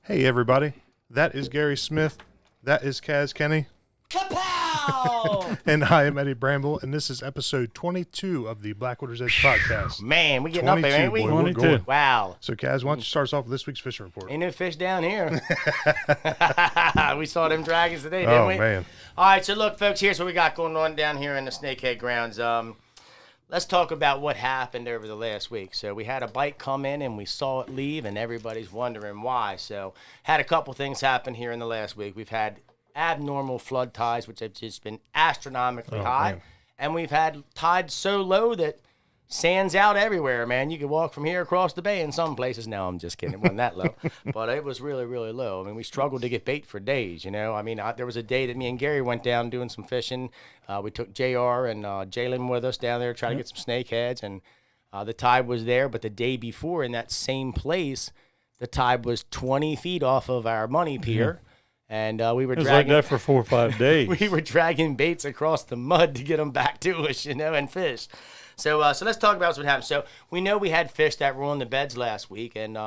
Hey, everybody. That is Gary Smith. That is Kaz Kenny. Kapow! And I am Eddie Bramble, and this is episode 22 of the Blackwaters podcast. Man, we getting up there, ain't we? Boy, we're going. Wow. So, Kaz, why don't you start us off with this week's fishing report? Ain't no fish down here. We saw them dragons today, didn't we? Oh, man. All right, so look, folks, here's what we got going on down here in the Snakehead grounds. Let's talk about what happened over the last week. So we had a bite come in and we saw it leave, and everybody's wondering why. So had a couple things happen here in the last week. We've had abnormal flood tides, which have just been astronomically high. Man. And we've had tides so low that sand's out everywhere, man. You could walk from here across the bay in some places. No, I'm just kidding. It wasn't that low. But it was really, really low. I mean, we struggled to get bait for days, you know. I mean, there was a day that me and Gary went down doing some fishing. We took JR and Jalen with us down there to try to get some snakeheads. And the tide was there. But the day before in that same place, the tide was 20 feet off of our money pier. And we were It was dragging, like that for 4 or 5 days. we were dragging baits across the mud to get them back to us, you know, and fish. So let's talk about what happened. So we know we had fish that were on the beds last week, and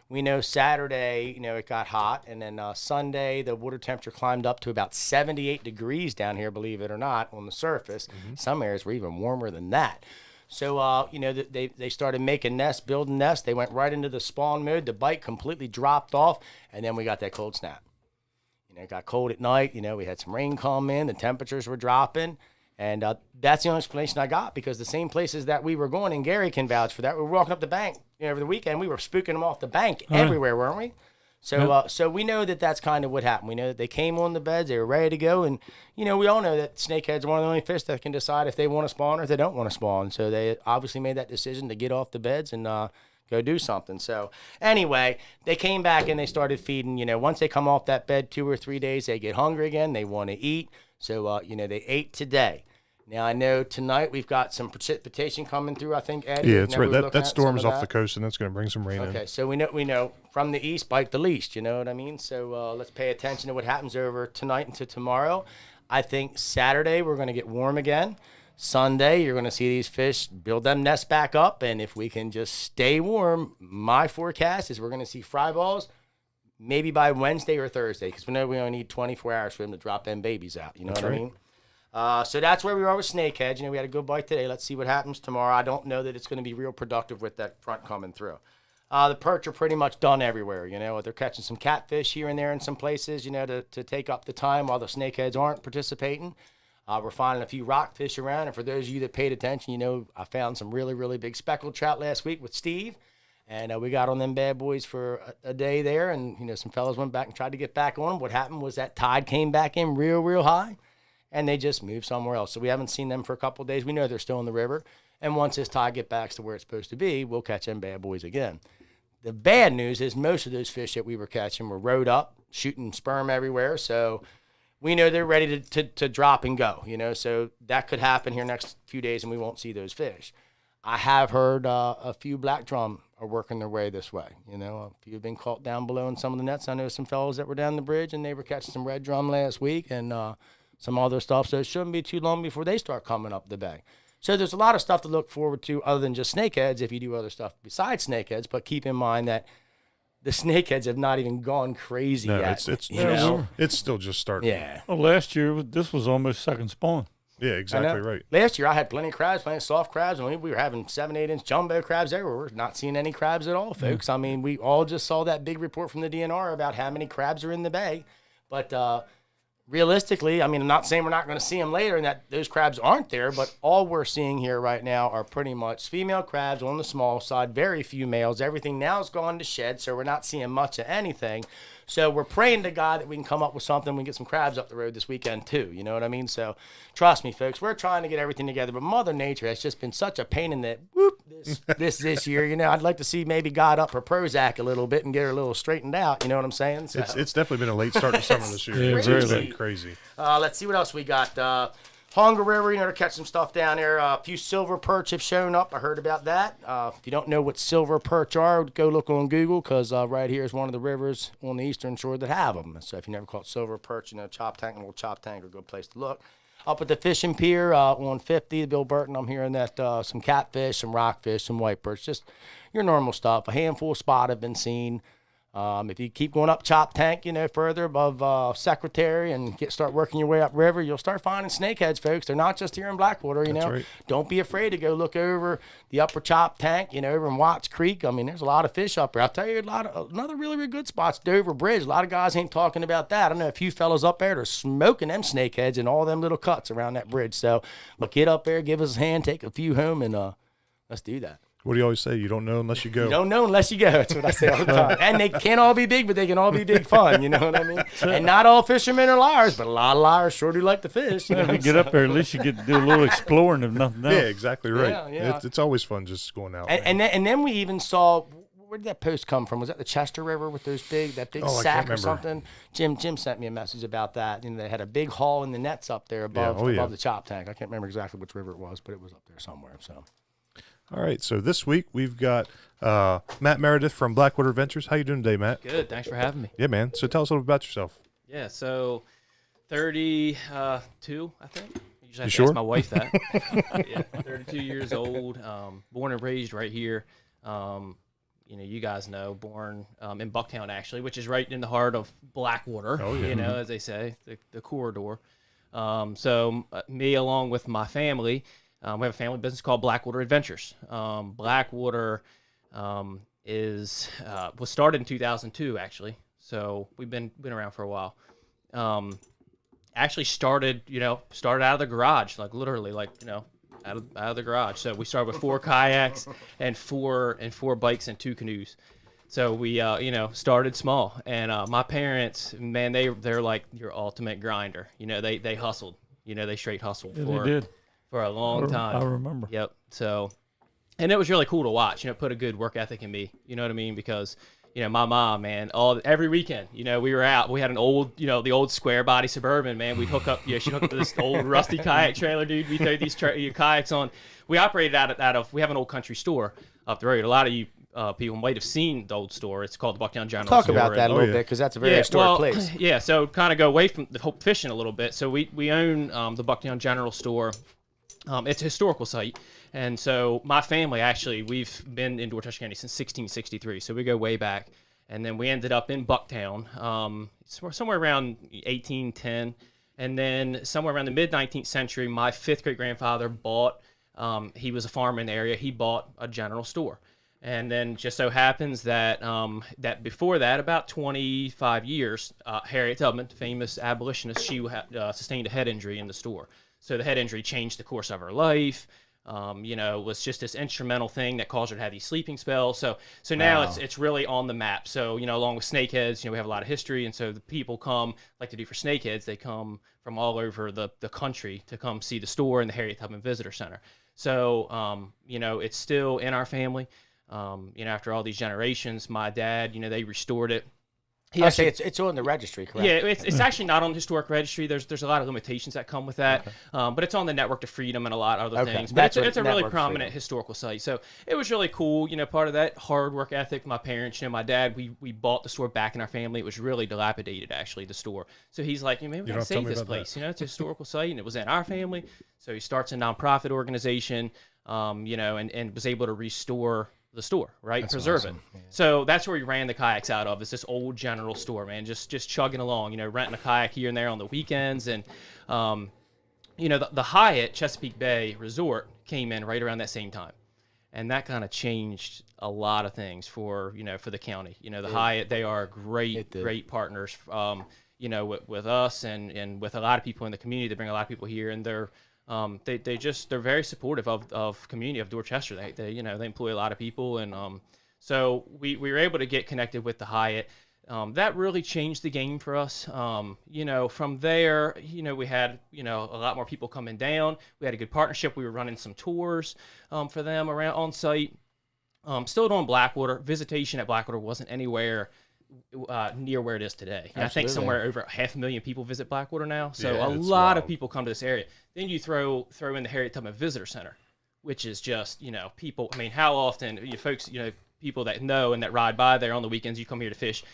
we know Saturday, you know, it got hot, and then Sunday the water temperature climbed up to about 78 degrees down here, believe it or not, on the surface. Some areas were even warmer than that. So, you know, they started making nests, building nests. They went right into the spawn mode. The bite completely dropped off, and then we got that cold snap. You know, it got cold at night. You know, we had some rain come in. The temperatures were dropping. And that's the only explanation I got, because the same places that we were going, and Gary can vouch for that, we were walking up the bank, you know, over the weekend. We were spooking them off the bank everywhere, weren't we? So so we know that that's kind of what happened. We know that they came on the beds. They were ready to go. And, you know, we all know that snakeheads are one of the only fish that can decide if they want to spawn or if they don't want to spawn. So they obviously made that decision to get off the beds and go do something. So anyway, they came back and they started feeding. You know, once they come off that bed 2 or 3 days, they get hungry again. They want to eat. So, you know, they ate today. Now, I know tonight we've got some precipitation coming through, I think, Ed. Yeah, that's right. That storm's off the coast, and that's going to bring some rain in. Okay, so we know from the east, bite the least, you know what I mean? So let's pay attention to what happens over tonight into tomorrow. I think Saturday we're going to get warm again. Sunday, you're going to see these fish build them nests back up, and if we can just stay warm, my forecast is we're going to see fry balls maybe by Wednesday or Thursday, because we know we only need 24 hours for them to drop them babies out, you know what I mean? So that's where we are with snakeheads. You know, we had a good bite today. Let's see what happens tomorrow. I don't know that it's going to be real productive with that front coming through. The perch are pretty much done everywhere. You know, they're catching some catfish here and there in some places, you know, to take up the time while the snakeheads aren't participating. We're finding a few rockfish around. And for those of you that paid attention, you know, I found some really, really big speckled trout last week with Steve. And we got on them bad boys for a day there. And, you know, some fellas went back and tried to get back on them. What happened was that tide came back in real high. And they just moved somewhere else. So we haven't seen them for a couple of days. We know they're still in the river. And once this tide gets back to where it's supposed to be, we'll catch them bad boys again. The bad news is most of those fish that we were catching were rode up, shooting sperm everywhere. So we know they're ready to drop and go, you know. So that could happen here next few days, and we won't see those fish. I have heard a few black drum are working their way this way. You know, a few have been caught down below in some of the nets. I know some fellows that were down the bridge, and they were catching some red drum last week, and some other stuff, so it shouldn't be too long before they start coming up the bay. So there's a lot of stuff to look forward to other than just snakeheads if you do other stuff besides snakeheads, but keep in mind that the snakeheads have not even gone crazy yet. It's still just starting. Yeah. Well, last year, this was almost second spawn. Yeah, exactly right. Last year I had plenty of crabs, plenty of soft crabs, and we were having 7-8 inch jumbo crabs everywhere. We're not seeing any crabs at all, folks. I mean, we all just saw that big report from the DNR about how many crabs are in the bay, but realistically, I mean, I'm not saying we're not going to see them later and that those crabs aren't there, but all we're seeing here right now are pretty much female crabs on the small side, very few males. Everything now is gone to shed, so we're not seeing much of anything. So we're praying to God that we can come up with something. We can get some crabs up the road this weekend too, you know what I mean? So trust me, folks, we're trying to get everything together, but Mother Nature has just been such a pain in the this year. You know, I'd like to see maybe God up her Prozac a little bit and get her a little straightened out, you know what I'm saying? So, it's definitely been a late start to summer this year. Yeah, It's really. been crazy. Let's see what else we got. Hunger River, you know, to catch some stuff down there. A few silver perch have shown up. I heard about that. If you don't know what silver perch are, go look on Google, because right here is one of the rivers on the eastern shore that have them. So if you never caught silver perch, you know, little chop tank are a good place to look. Up at the fishing pier on 50, Bill Burton, I'm hearing that some catfish, some rockfish, some white perch, just your normal stuff. A handful of spot have been seen. If you keep going up Chop Tank, further above Secretary and start working your way up river, you'll start finding snakeheads, folks. They're not just here in Blackwater, That's right. Don't be afraid to go look over the upper Chop Tank, over in Watts Creek. I mean, there's a lot of fish up there. I'll tell you, another really, really good spot's Dover Bridge. A lot of guys ain't talking about that. I know a few fellas up there that are smoking them snakeheads in all them little cuts around that bridge. So, but get up there, give us a hand, take a few home, and let's do that. What do you always say? You don't know unless you go. You don't know unless you go. That's what I say all the time. And they can't all be big, but they can all be big fun. You know what I mean? And not all fishermen are liars, but a lot of liars sure do like to fish. If you get up there, at least you get to do a little exploring, if nothing else. Yeah, exactly right. Yeah. It's always fun just going out. And then we even saw, where did that post come from? Was that the Chester River with that big I can't sack or remember. something? Jim sent me a message about that. They had a big haul in the nets up there above the Chop Tank. I can't remember exactly which river it was, but it was up there somewhere. So. All right, so this week we've got Matt Meredith from Blackwater Adventures. How you doing today, Matt? Good. Thanks for having me. Yeah, man. So tell us a little about yourself. Yeah. So, 32, I think. Usually I have to sure? ask my wife that. Yeah. 32 years old. Born and raised right here. You guys know, born in Bucktown actually, which is right in the heart of Blackwater. Oh, yeah. As they say, the corridor. So me along with my family. We have a family business called Blackwater Adventures. Blackwater was started in 2002, actually. So we've been around for a while. Actually started out of the garage, like literally, out of the garage. So we started with 4 kayaks and four bikes and 2 canoes. So we started small. And my parents, man, they're like your ultimate grinder. They hustled. They straight hustled Yeah, they did. For a long time. I remember. Yep. So, and it was really cool to watch. Put a good work ethic in me. You know what I mean? Because my mom, man, every weekend, we were out. We had an old, the old square body Suburban, man. We'd hook up. She'd hook up to this old rusty kayak trailer, dude. We throw these kayaks on. We operated out of. We have an old country store up the road. A lot of you people might have seen the old store. It's called the Bucktown General Talk Store. about that a little bit, because that's a very historic place. Yeah. So kind of go away from the Hope fishing a little bit. So we own the Bucktown General Store. It's a historical site, and so my family, actually, we've been in Dorchester County since 1663, so we go way back, and then we ended up in Bucktown somewhere around 1810, and then somewhere around the mid-19th century, my 5th great-grandfather bought, he was a farmer in the area, he bought a general store, and then just so happens that that before that, about 25 years, Harriet Tubman, famous abolitionist, she sustained a head injury in the store. So the head injury changed the course of her life. Was just this instrumental thing that caused her to have these sleeping spells. So now it's really on the map. So along with Snakeheads, we have a lot of history, and so the people come like to do for Snakeheads. They come from all over the country to come see the store and the Harriet Tubman Visitor Center. So it's still in our family. After all these generations, my dad, they restored it. I say it's on the registry, correct? Yeah, it's actually not on the historic registry. There's a lot of limitations that come with that, but it's on the Network to Freedom and a lot of other things. But it's a really prominent historical site. So it was really cool. Part of that hard work ethic. My parents, my dad, we bought the store back in our family. It was really dilapidated, actually, the store. So he's like, maybe we gotta save this place. It's a historical site, and it was in our family. So he starts a nonprofit organization, and was able to restore the store, right? That's Preserve awesome. it. Yeah. So that's where we ran the kayaks out of. It's this old general store, man, just chugging along, renting a kayak here and there on the weekends. And, the Hyatt Chesapeake Bay Resort came in right around that same time. And that kind of changed a lot of things for the county. The Hyatt, they are great partners, with us and with a lot of people in the community. They bring a lot of people here, and they're very supportive of community of Dorchester. They employ a lot of people, and so we were able to get connected with the Hyatt. That really changed the game for us. From there, we had a lot more people coming down. We had a good partnership. We were running some tours for them around on site. Still doing Blackwater. Visitation at Blackwater wasn't anywhere near where it is today. I think somewhere over 500,000 people visit Blackwater now. So a lot of people come to this area. Then you throw in the Harriet Tubman Visitor Center, which is just, people. I mean, how often you folks, people that know and that ride by there on the weekends, you come here to fish,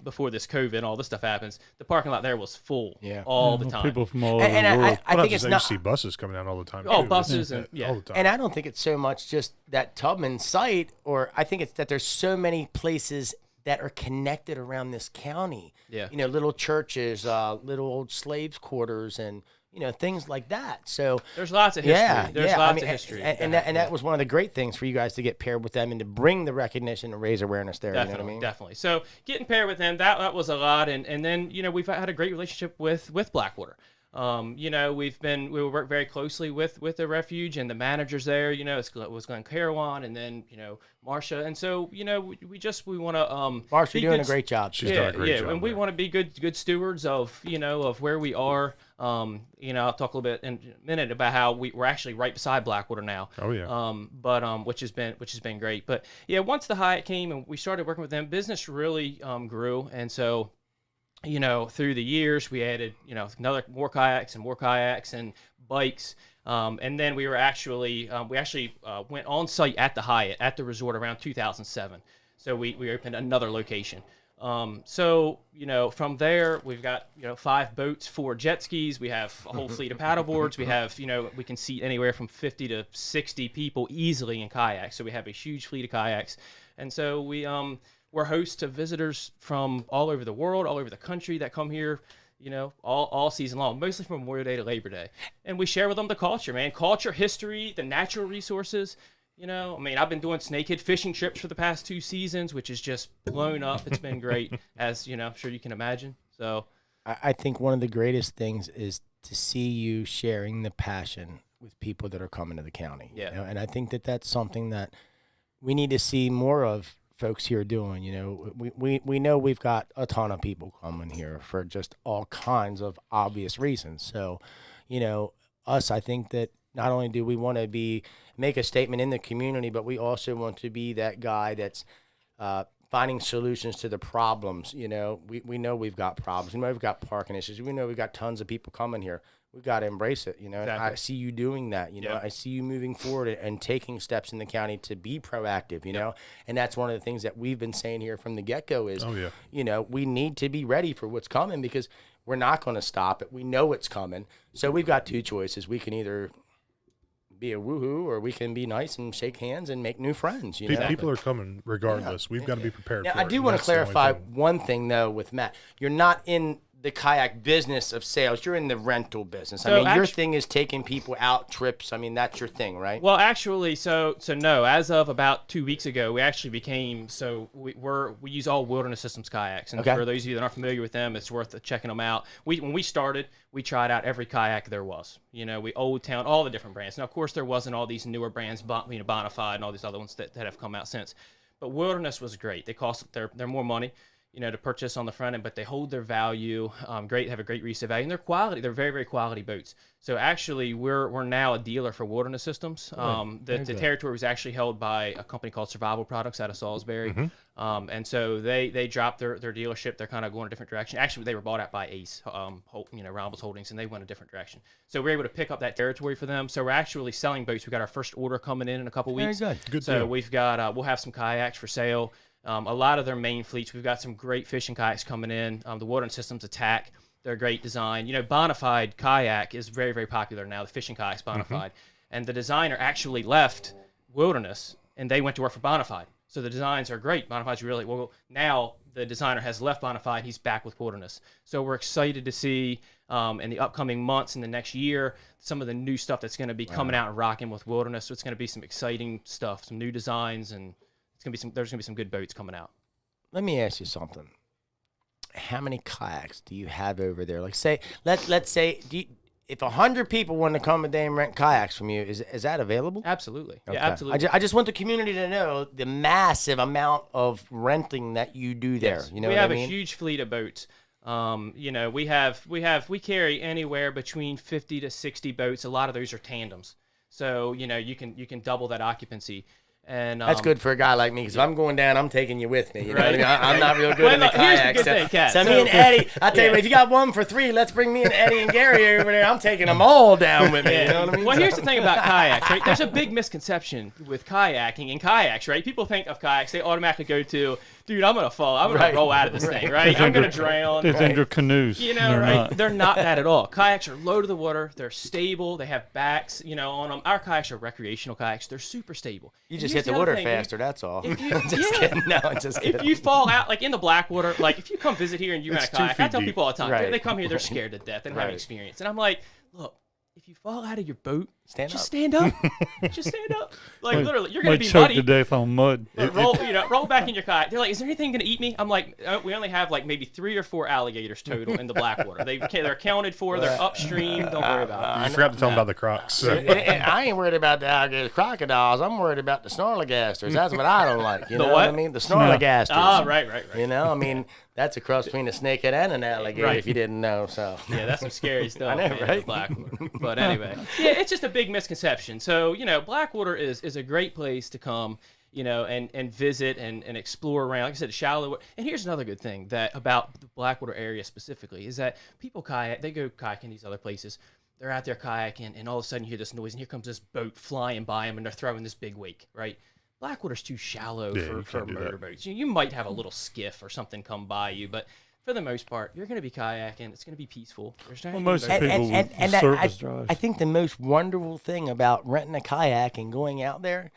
before this COVID and all this stuff happens, the parking lot there was full all the time. People from all over the And world. I think it's you not. see buses coming down all the time. Oh, too. buses and all the time. And I don't think it's so much just that Tubman site, or I think it's that there's so many places that are connected around this county. Yeah. You know, little churches, little old slaves' quarters, and you know, things like that. So There's lots of history. There's lots of history. and that was one of the great things for you guys to get paired with them and to bring the recognition and raise awareness there. Definitely, you know what I mean? definitely. So getting paired with them, that was a lot, and then you know we've had a great relationship with Blackwater. You know, we work very closely with the refuge and the managers there. You know, it was Glenn Carawan and then you know Marcia, and so you know we want to Marcia, you're doing a great job. She's done a great job. and we want to be good stewards of of where we are. You know, I'll talk a little bit in a minute about how we're actually right beside Blackwater now. Oh yeah. Which has been great. But yeah, once the Hyatt came and we started working with them, business really grew, and so. You know, through the years, we added, more kayaks and bikes. And then we actually went on site at the Hyatt, at the resort around 2007. So we opened another location. So, from there, we've got, 5 boats, 4 jet skis. We have a whole fleet of paddle boards. We have, we can seat anywhere from 50 to 60 people easily in kayaks. So we have a huge fleet of kayaks. And so we're hosts to visitors from all over the world, all over the country that come here, all season long, mostly from Memorial Day to Labor Day. And we share with them the culture, man. Culture, history, the natural resources. I've been doing snakehead fishing trips for the past 2 seasons, which has just blown up. It's been great, as, I'm sure you can imagine. So I think one of the greatest things is to see you sharing the passion with people that are coming to the county. Yeah. And I think that that's something that we need to see more of. Folks here doing, we know we've got a ton of people coming here for just all kinds of obvious reasons. So, I think that not only do we want to make a statement in the community, but we also want to be that guy that's finding solutions to the problems. We know we've got problems. We know we've got parking issues. We know we've got tons of people coming here. We've got to embrace it, And Exactly. I see you doing that, Yep. I see you moving forward and taking steps in the county to be proactive, and that's one of the things that we've been saying here from the get-go is, we need to be ready for what's coming because we're not going to stop it. We know it's coming. So we've got 2 choices. We can either be a woohoo or we can be nice and shake hands and make new friends, People are coming regardless. We've got to be prepared Now, for it. I do and want to that's the only clarify thing. one thing, though, with Matt. You're not in the kayak business of sales. You're in the rental business. So your thing is taking people out trips. That's your thing, right? Well, actually, so no. As of about 2 weeks ago, we actually became we use all Wilderness Systems kayaks, and Okay. for those of you that aren't familiar with them, it's worth checking them out. When we started, we tried out every kayak there was. We Old Town, all the different brands. Now, of course, there wasn't all these newer brands, Bonafide and all these other ones that have come out since. But Wilderness was great. They're more money. To purchase on the front end, but they hold their value. Have a great resale value, and they're quality. They're very, very quality boats. So actually, we're now a dealer for Wilderness Systems. The territory was actually held by a company called Survival Products out of Salisbury, and so they dropped their dealership. They're kind of going a different direction. Actually, they were bought out by Ace, Rombles Holdings, and they went a different direction. So we're able to pick up that territory for them. So we're actually selling boats. We got our first order coming in a couple weeks. Very Good So deal. we've got we'll have some kayaks for sale. A lot of their main fleets. We've got some great fishing kayaks coming in. The Wilderness Systems Attack. They're a great design. Bonafide kayak is very, very popular now. The fishing kayaks, Bonafide. And the designer actually left Wilderness, and they went to work for Bonafide. So the designs are great. Bonafide's really, well, now the designer has left Bonafide. He's back with Wilderness. So we're excited to see in the upcoming months, in the next year, some of the new stuff that's going to be coming out and rocking with Wilderness. So it's going to be some exciting stuff, some new designs, and there's gonna be some good boats coming out. Let me ask you something. How many kayaks do you have over there? Like, say, let's say, if 100 people want to come a day and rent kayaks from you, is that available? Absolutely. Okay. Yeah, absolutely. I just want the community to know the massive amount of renting that you do there. Yes. You know we what have I mean? a huge fleet of boats. We carry anywhere between 50 to 60 boats. A lot of those are tandems. So, you can double that occupancy. And That's good for a guy like me, because if I'm going down, I'm taking you with me. You know Right. what I mean? I'm not real good Well, in the look, here's the kayak. good thing, Kat. So me and Eddie, I tell you what, if you got one for 3, let's bring me and Eddie and Gary over there. I'm taking them all down with me. You know what I mean? Well, here's the thing about kayaks, right? There's a big misconception with kayaking and kayaks, right? People think of kayaks, they automatically go to dude, I'm gonna fall. I'm gonna Right. roll out of this thing, right? I'm gonna drown. They think they're canoes. You know, They're right? not. They're not that at all. Kayaks are low to the water. They're stable. They have backs, on them. Our kayaks are recreational kayaks. They're super stable. You And just here's hit the other water thing, faster. That's all. If you, Just yeah. kidding. No, just kidding. If you fall out, like in the Blackwater, like if you come visit here and you rent a It's 2 kayak, I feet tell deep. people all the time, Right. they come here, they're scared to death and have Right. experience. And I'm like, look, if you fall out of your boat, Stand just up. stand up. Just stand up. Like literally, you're gonna Might be choke muddy. to death on mud. But roll back in your kayak. They're like, is there anything gonna eat me? I'm like, we only have like maybe 3 or 4 alligators total in the Blackwater. They're accounted for. They're upstream. Don't worry about it. You forgot to tell them about the Crocs. So. And I ain't worried about the alligator crocodiles. I'm worried about the snorligasters. That's what I don't like. You know what I what? mean? The snorligasters. Ah, right. You know, I mean, that's a cross between a snakehead and an alligator, Right. if you didn't know. So Yeah, that's some scary stuff. know, man, right? the Blackwater. But anyway, yeah, it's just a big misconception. So Blackwater is a great place to come, and visit and explore around. Like I said, shallow. And here's another good thing about the Blackwater area specifically is that people kayak. They go kayaking these other places. They're out there kayaking, and all of a sudden you hear this noise, and here comes this boat flying by them, and they're throwing this big wake, right? Blackwater's too shallow Yeah, you for can't do that. motorboats. You might have a little skiff or something come by you, but for the most part, you're going to be kayaking. It's going to be peaceful. There's not Well, gonna be most very- people will I, surface drive. I think the most wonderful thing about renting a kayak and going out there,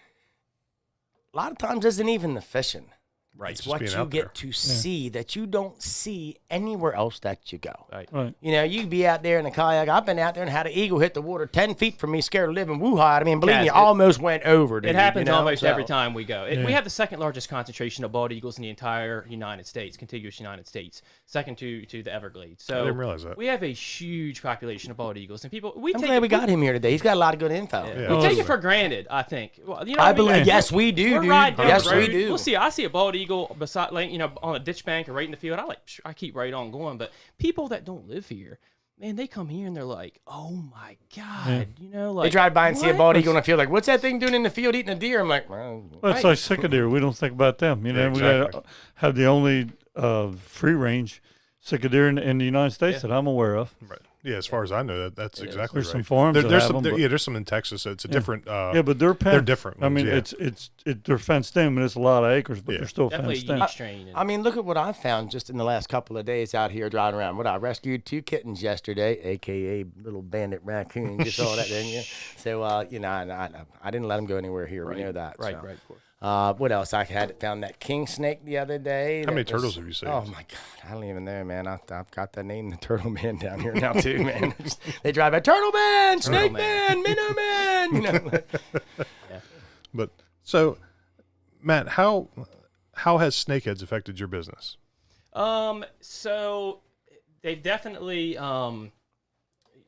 a lot of times isn't even the fishing. Right. It's just what being you out get there. to see that you don't see anywhere else that you go. Right. Right. You be out there in a kayak. I've been out there and had an eagle hit the water 10 feet from me, scared of living woo-ha. I mean, believe me, Yes, almost went over. Dude, It happens you know? almost So- every time we go. We Yeah. have the second largest concentration of bald eagles in the entire United States, contiguous United States, second to the Everglades. So I didn't realize that. we have a huge population of bald eagles, and people I'm take glad we got him here today. He's got a lot of good info. Yeah. we take absolutely. it for granted. I think. Well, I what mean? believe. Yes, we do, We're dude. riding down Yes, the road. we do. We'll see. I see a bald eagle beside, like, on a ditch bank or right in the field. I keep right on going. But people that don't live here, man, they come here and they're like, "Oh my god," like They drive by and see a what? bald eagle in the field, like, what's that thing doing in the field eating a deer? I'm like, well, Well, it's like cicadere. We don't think about them. Yeah, We exactly. have the only free range cicadere in the United States that I'm aware of. Right. Yeah, as far as I know, that's exactly There's right. some farms that there's have some, them, but- there's some in Texas. It's a different. Yeah, but they're they're different. I ones, mean, yeah. they're fenced in, but it's a lot of acres, but Yeah. they're still Definitely a fenced in. unique strain. I mean, look at what I found just in the last couple of days out here driving around. What I rescued 2 kittens yesterday, aka little bandit raccoons. You saw that, didn't you? So, I didn't let them go anywhere here. We know that. Right, so. right, of course. What else? I found that king snake the other day. How many that was- turtles have you saved? Oh my god, I don't even know, man. I've got the name, the Turtle Man, down here now too, man. They drive by Turtle Man, Snake Man, Minnow Man. But so, Matt, how has Snakeheads affected your business? So they've definitely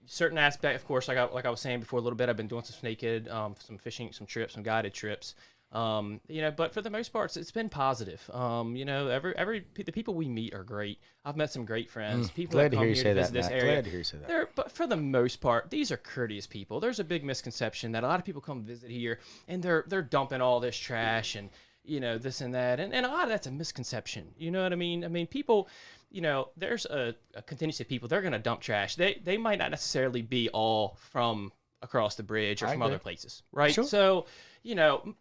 certain aspect, of course, like I was saying before a little bit. I've been doing some snakehead, some fishing, some trips, some guided trips. But for the most part, it's been positive. The people we meet are great. I've met some great friends. People Glad that to come hear you here say to that, visit this Matt. area. Glad to hear you say that. But for the most part, these are courteous people. There's a big misconception that a lot of people come visit here and they're dumping all this trash and this and that, and a lot of that's a misconception. You know what I mean? I mean, people, there's a contingency of people. They're gonna dump trash. They might not necessarily be all from across the bridge or I from agree. other places, right? Sure. So,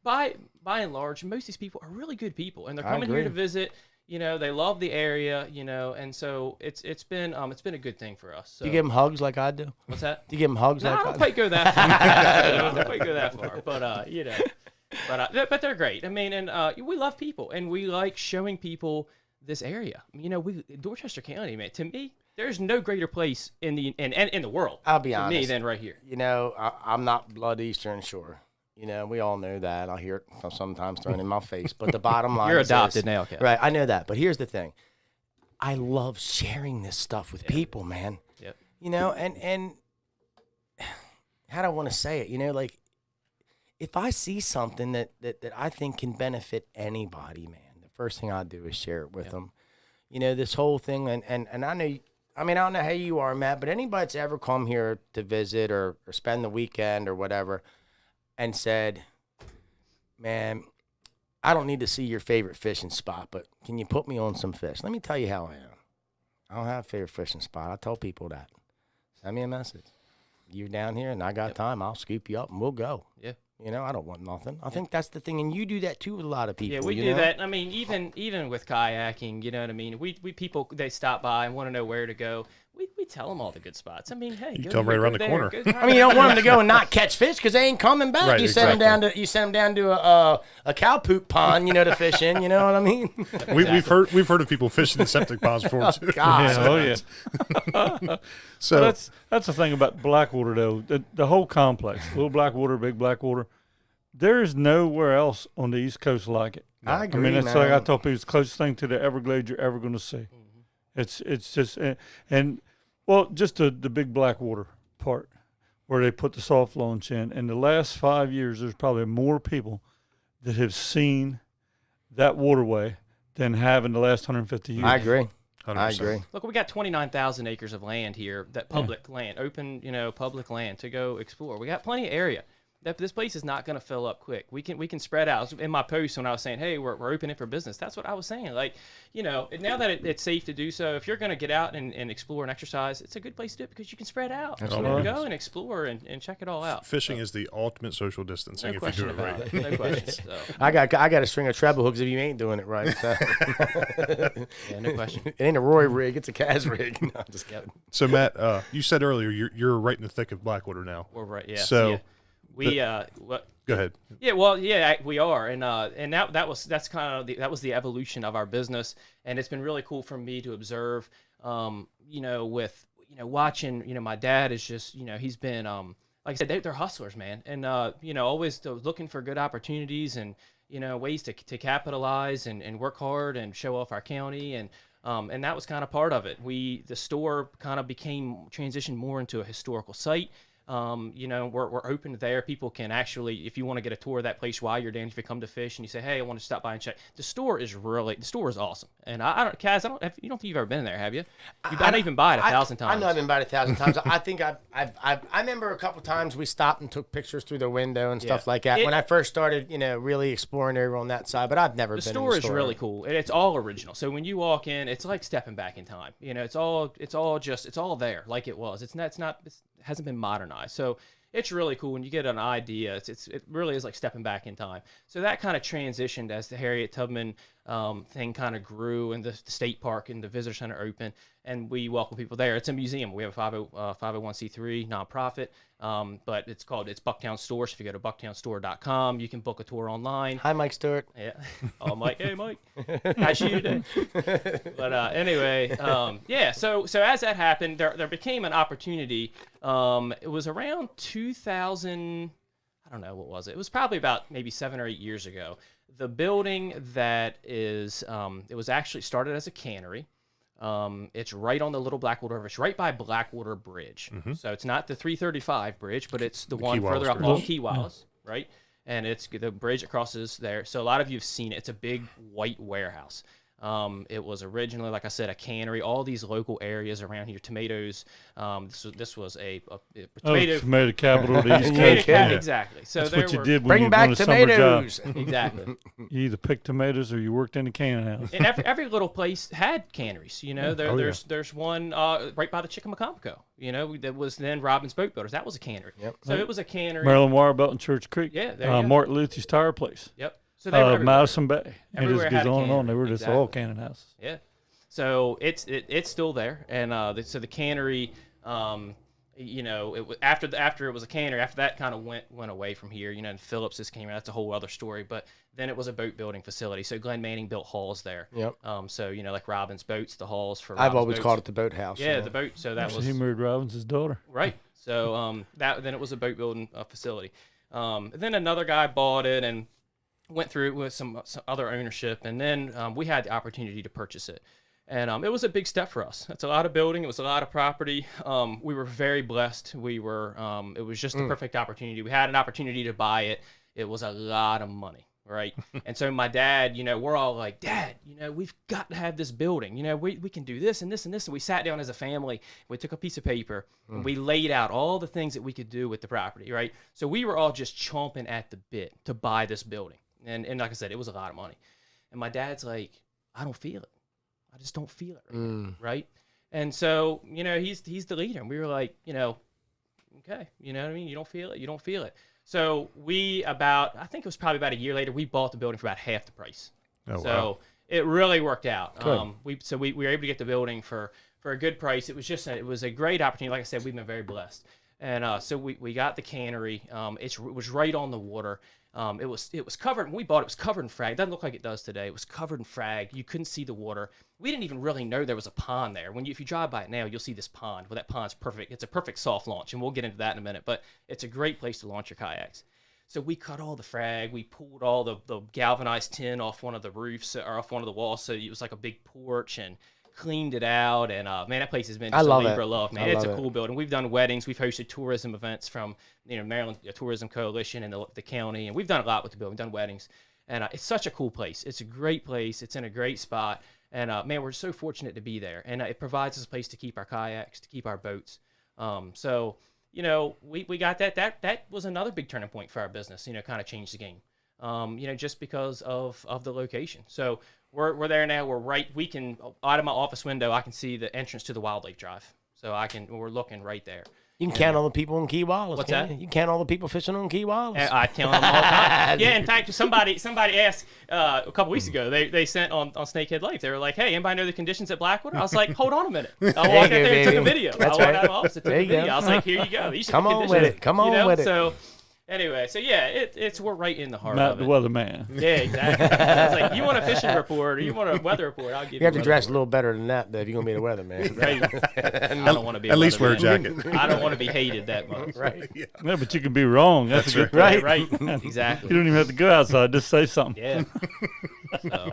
by and large, most of these people are really good people, and they're I coming here to agree. visit. They love the area, and so it's been a good thing for us. So. Do you give them hugs like I do? What's that? Do you give them hugs No, I like don't I quite go that far. I don't quite go that far, but they're great. I mean, and we love people, and we like showing people this area. Dorchester County, man. To me, there's no greater place in the world. I'll be to me honest. than right here. I'm not blood Eastern Shore. We all know that. I hear it sometimes thrown in my face. But the bottom line You're is adopted this. now, Cal. Right, I know that. But here's the thing. I love sharing this stuff with people, man. Yep. And how do I want to say it? Like, if I see something that I think can benefit anybody, man, the first thing I do is share it with them. This whole thing, and I know, I don't know how you are, Matt, but anybody that's ever come here to visit or spend the weekend or whatever and said, man, I don't need to see your favorite fishing spot, but can you put me on some fish? Let me tell you how I am. I don't have a favorite fishing spot. I tell people that. Send me a message. You're down here and I got time, I'll scoop you up and we'll go. Yeah. You know, I don't want nothing. I think that's the thing, and you do that too with a lot of people. Yeah, we you do know? that. I mean, even with kayaking, you know what I mean. We people they stop by and want to know where to go. We tell them all the good spots. I mean, hey, You go tell 'em right here, around go the there, corner. go- I mean, you don't want them to go and not catch fish because they ain't coming back. Right, you send exactly. them down to a cow poop pond, you know, to fish in. You know what I mean? We've heard of people fishing in septic ponds before too. God. Yeah, oh yeah. So That's the thing about Blackwater though. The whole complex, Little Blackwater, Big Blackwater. There is nowhere else on the East Coast like it. I agree, I mean, it's man. like I tell people, it's the closest thing to the Everglades you're ever going to see. It's just and well, just the Big Blackwater part where they put the soft launch in. In the last 5 years, there's probably more people that have seen that waterway than have in the last 150 years. I agree. 100%. I agree. Look, we got 29,000 acres of land here, that public land, open, public land to go explore. We got plenty of area. This place is not going to fill up quick. We can spread out. In my post when I was saying, hey, we're opening for business, that's what I was saying. Like, now that it's safe to do so, if you're going to get out and explore and exercise, it's a good place to do it because you can spread out. Absolutely. Go and explore and check it all out. Fishing is the ultimate social distancing No if you do question it right. about it. No question. So, I got a string of treble hooks if you ain't doing it right. So. yeah, no question. It ain't a Roy rig, it's a Kaz rig. No, I'm just kidding. So Matt, you said earlier you're right in the thick of Blackwater now. We're right. Yeah. So yeah. We what. Go ahead. Yeah, well, yeah, we are, and that was the evolution of our business, and it's been really cool for me to observe. With watching, my dad is just, he's been like I said, they're hustlers, man, and always looking for good opportunities and ways to capitalize and work hard and show off our county, and that was kind of part of it. The store kind of transitioned more into a historical site. We're open there. People can actually, if you want to get a tour of that place while you're down, if you come to fish and you say, hey, I want to stop by and check. The store is awesome. And Kaz, you don't think you've ever been there, have you? I know you've been by it 1,000 times. I know I've been by it 1,000 times. I think I remember a couple times we stopped and took pictures through the window and stuff like that when I first started, really exploring over on that side. But I've never been in the store. The store is really cool, and it's all original. So when you walk in, it's like stepping back in time. It's all there like it was. It hasn't been modernized. So it's really cool when you get an idea. It really is like stepping back in time. So that kind of transitioned as the Harriet Tubman thing kind of grew, and the state park and the visitor center opened, and we welcome people there. It's a museum. We have a 501c3 nonprofit, but it's Bucktown Store. So if you go to bucktownstore.com, you can book a tour online. Hi, Mike Stewart. Yeah. Oh, Mike. Hey, Mike. How's you today? But anyway, So as that happened, there became an opportunity. It was around 2000. I don't know, what was it? It was probably about maybe 7 or 8 years ago. The building that is, it was actually started as a cannery. It's right on the Little Blackwater River. It's right by Blackwater Bridge. Mm-hmm. So it's not the 335 bridge, but it's the one further up on Key Wallace, right? And it's the bridge that crosses there. So a lot of you have seen it. It's a big white warehouse. It was originally, like I said, a cannery. All these local areas around here, tomatoes. This was a tomato capital of the East Coast. Exactly. So that's what you did when bring you back were doing a summer job. tomatoes. Exactly. You either picked tomatoes or you worked in a canning house. And every little place had canneries. There's one right by the Chickamaucomco. That was then Robbins Boat Builders. That was a cannery. Yep. So it was a cannery. Maryland Wire Belt and Church Creek. Yeah, there you go. Martin Luther's Tire Place. Yep. So they were Madison Bay. It Everywhere just had goes a on and on. cannery. They were just Exactly. all canning houses. Yeah. So it's still there, and so the cannery, after it was a cannery, after that kind of went away from here, and Phillips just came out. That's a whole other story. But then it was a boat building facility. So Glenn Manning built halls there. Yep. So like Robbins Boats, the halls for. I've Robbins always boats. called it the boathouse. Yeah, the boat. So that was he married Robbins' daughter. right. So then it was a boat building facility. Then another guy bought it and went through it with some other ownership, and then we had the opportunity to purchase it. And it was a big step for us. It's a lot of building. It was a lot of property. We were very blessed. It was just the perfect opportunity. We had an opportunity to buy it. It was a lot of money, right? And so my dad, we're all like, Dad, we've got to have this building. We can do this and this and this. And we sat down as a family. We took a piece of paper and we laid out all the things that we could do with the property, right? So we were all just chomping at the bit to buy this building. And like I said, it was a lot of money. And my dad's like, I don't feel it. I just don't feel it right? And so, he's the leader. And we were like, okay, you know what I mean? You don't feel it. So I think it was probably about a year later, we bought the building for about half the price. Oh, So wow. it really worked out. Good. We were able to get the building for a good price. It was a great opportunity. Like I said, we've been very blessed. And so we got the cannery. It was right on the water. It was covered. When we bought it, it was covered in frag. It doesn't look like it does today. It was covered in frag. You couldn't see the water. We didn't even really know there was a pond there. If you drive by it now, you'll see this pond. Well, that pond's perfect. It's a perfect soft launch, and we'll get into that in a minute. But it's a great place to launch your kayaks. So we cut all the frag. We pulled all the galvanized tin off one of the roofs or off one of the walls, so it was like a big porch, and cleaned it out. And man, that place has been just a labor of love, man. It's a cool building. We've done weddings. We've hosted tourism events from Maryland Tourism Coalition and the county, and we've done a lot with the building. We've done weddings, and it's such a cool place. It's a great place. It's in a great spot, and man, we're so fortunate to be there. And it provides us a place to keep our kayaks, to keep our boats. So we got that. That was another big turning point for our business. Kind of changed the game. Just because of the location. So we're there now. We're right. We can, out of my office window, I can see the entrance to the Wildlife Drive. So we're looking right there. You can count all the people in Key Wallace. What's can't that? You count all the people fishing on Key Wallace. I count them all the time. Yeah, in fact, somebody asked a couple weeks ago. They sent on Snakehead Life. They were like, "Hey, anybody know the conditions at Blackwater?" I was like, "Hold on a minute." I walked out there and took a video. That's I walked right. out of my office and took a video. I was like, "Here you go. These are Come the on conditions." with it. Come on with it. So anyway, yeah, we're right in the heart Matt of the it. weatherman. Yeah, exactly. I was like, you want a fishing report or you want a weather report? I'll give you. You have to a dress a weather little better than that, though, if you're gonna be the weatherman. Right. I don't want to be. At least wear a weatherman. jacket. I don't want to be hated that much. Right. Yeah, but you can be wrong. That's a good thing. right. Right. Exactly. You don't even have to go outside. Just say something. Yeah. So,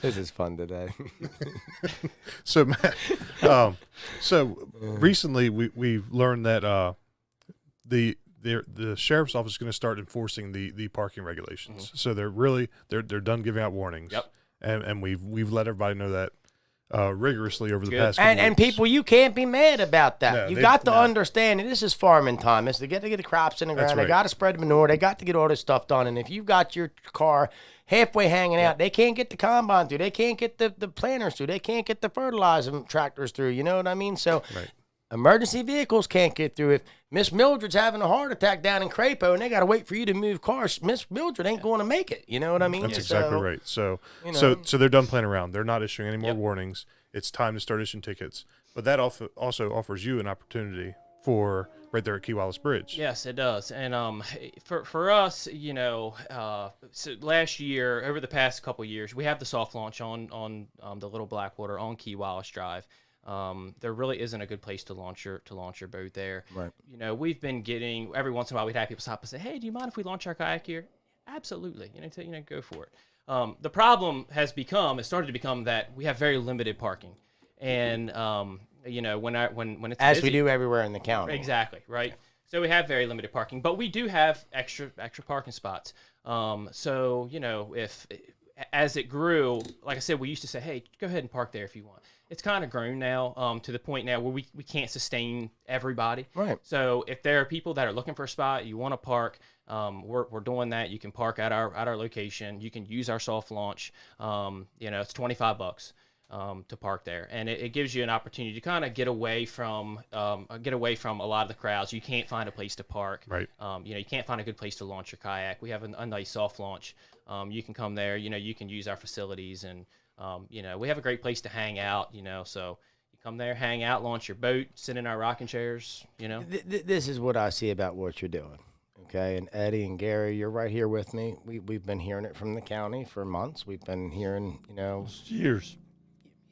This is fun today. So, Matt, recently we've learned that the sheriff's office is going to start enforcing the parking regulations. Mm-hmm. So they're done giving out warnings. Yep. And we've let everybody know that rigorously over the Good. past couple And weeks. people, you can't be mad about that. No, You they- got to no. understand, and this is farming time. They got to get the crops in the That's ground. They right. got to spread the manure. They got to get all this stuff done. And if you've got your car halfway hanging out, they can't get the combine through. They can't get the planters through. They can't get the fertilizer tractors through. You know what I mean? So Right. emergency vehicles can't get through. If Miss Mildred's having a heart attack down in Crapo and they got to wait for you to move cars, Miss Mildred ain't going to make it. You know what I mean? That's exactly right. So, know. so they're done playing around. They're not issuing any more warnings. It's time to start issuing tickets. But that also offers you an opportunity for right there at Key Wallace Bridge. yes, it does. And for us, so last year, over the past couple of years, we have the soft launch on the Little Blackwater on Key Wallace Drive. There really isn't a good place to launch your boat there. Right. We've been getting every once in a while we'd have people stop and say, "Hey, do you mind if we launch our kayak here?" Absolutely. Go for it. The problem has started to become that we have very limited parking, and when it's As busy, we do everywhere in the county. exactly right. So we have very limited parking, but we do have extra parking spots. So if as it grew, like I said, we used to say, "Hey, go ahead and park there if you want." It's kind of grown now to the point now where we can't sustain everybody. Right. So if there are people that are looking for a spot, you want to park, we're doing that. You can park at our location. You can use our soft launch. It's $25 to park there, and it gives you an opportunity to kind of get away from a lot of the crowds. You can't find a place to park. Right. You can't find a good place to launch your kayak. We have a nice soft launch. You can come there. You can use our facilities, and we have a great place to hang out. So you come there, hang out, launch your boat, sit in our rocking chairs. This is what I see about what you're doing. Okay, and Eddie and Gary, you're right here with me. We've been hearing it from the county for months. We've been hearing,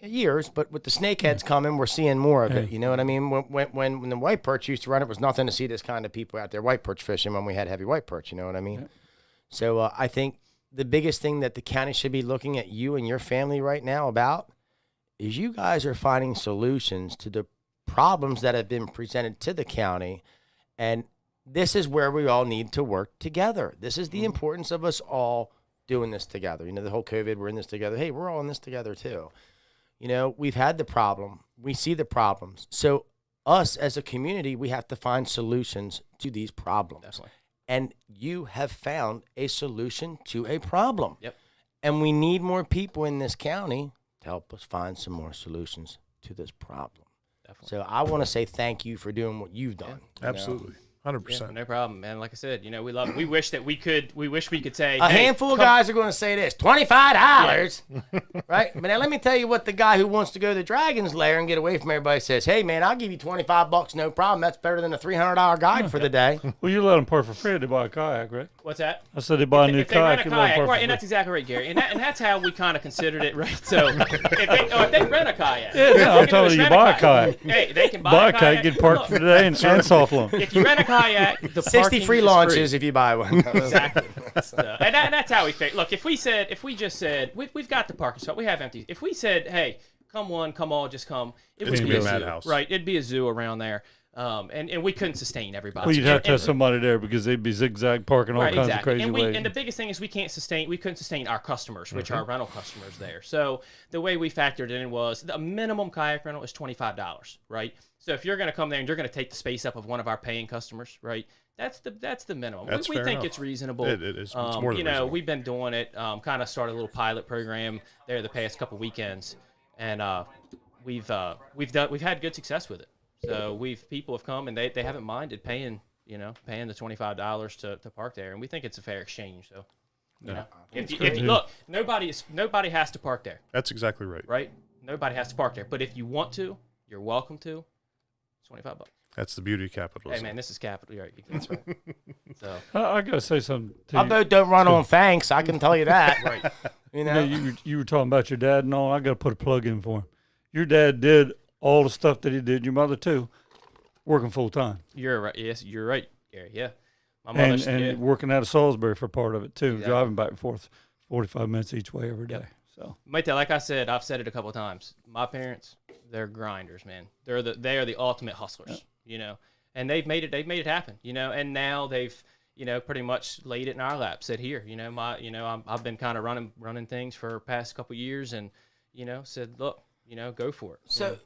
Years. but with the snakeheads coming, we're seeing more of it. You know what I mean? When the white perch used to run, it was nothing to see this kind of people out there white perch fishing when we had heavy white perch. You know what I mean? Yeah. So I think the biggest thing that the county should be looking at you and your family right now about is you guys are finding solutions to the problems that have been presented to the county, and this is where we all need to work together. This is the importance of us all doing this together. The whole COVID, we're in this together. Hey, we're all in this together too. We've had the problem. We see the problems. So us as a community, we have to find solutions to these problems. Definitely. And you have found a solution to a problem. Yep. And we need more people in this county to help us find some more solutions to this problem. Definitely. So I want to say thank you for doing what you've done. Absolutely. 100%. No problem, man. Like I said, we wish we could say A hey, handful of come- guys are going to say this, $25, right? But now let me tell you what the guy who wants to go to the Dragon's Lair and get away from everybody says. Hey, man, I'll give you $25, no problem. That's better than a $300 guide for the day. Well, you let them park for free. They buy a kayak, right? What's that? I said they buy a new If they rent kayak. a You let 'em kayak, park for right? And free. that's exactly right, Gary. And that's how we kind of considered it, right? So if they rent a kayak, Yeah, no, I'm telling you, buy a kayak. Hey, they can Buy a kayak, get parked for today, and soft loan. If you rent a kayak, the 60 parking free is launches if you buy one. Exactly. And that's how we think. Look, if we just said we've got the parking spot, we have empty. If we said, hey, come one, come all, just come, it would It's be gonna a be a zoo, madhouse. right? It'd be a zoo around there, and we couldn't sustain everybody. Well, you'd have to have And- somebody there because they'd be zigzag parking all Right, kinds exactly. of crazy and ways. And the biggest thing is we couldn't sustain our customers, which are rental customers there. So the way we factored it in was the minimum kayak rental is $25, right? So if you're going to come there and you're going to take the space up of one of our paying customers, right? That's the minimum. That's we fair think enough. it's reasonable. It is. It's more than reasonable. We've been doing it. Kind of started a little pilot program there the past couple weekends, and we've had good success with it. So people have come and they haven't minded paying the $25 to park there, and we think it's a fair exchange. So, if you look, nobody has to park there, That's exactly right. right? Nobody has to park there, but if you want to, you're welcome to. It's $25. That's the beauty of capitalism. Hey man, this is capital, right? That's right. So I gotta say something to My you. boat don't run on Fanks, I can tell you that. right. You know? You were talking about your dad and all. I gotta put a plug in for him. Your dad did all the stuff that he did. Your mother too, working full time You're right. Yes, you're right, Gary. Yeah, my and mother's working out of Salisbury for part of it too, Exactly. driving back and forth 45 minutes each way every day. Yep. So Mate, like I said, I've said it a couple of times. My parents, they're grinders, man. They are the ultimate hustlers, and they've made it happen, and now they've, pretty much laid it in our lap, said here, I've been kind of running things for the past couple of years and, said, look, go for it.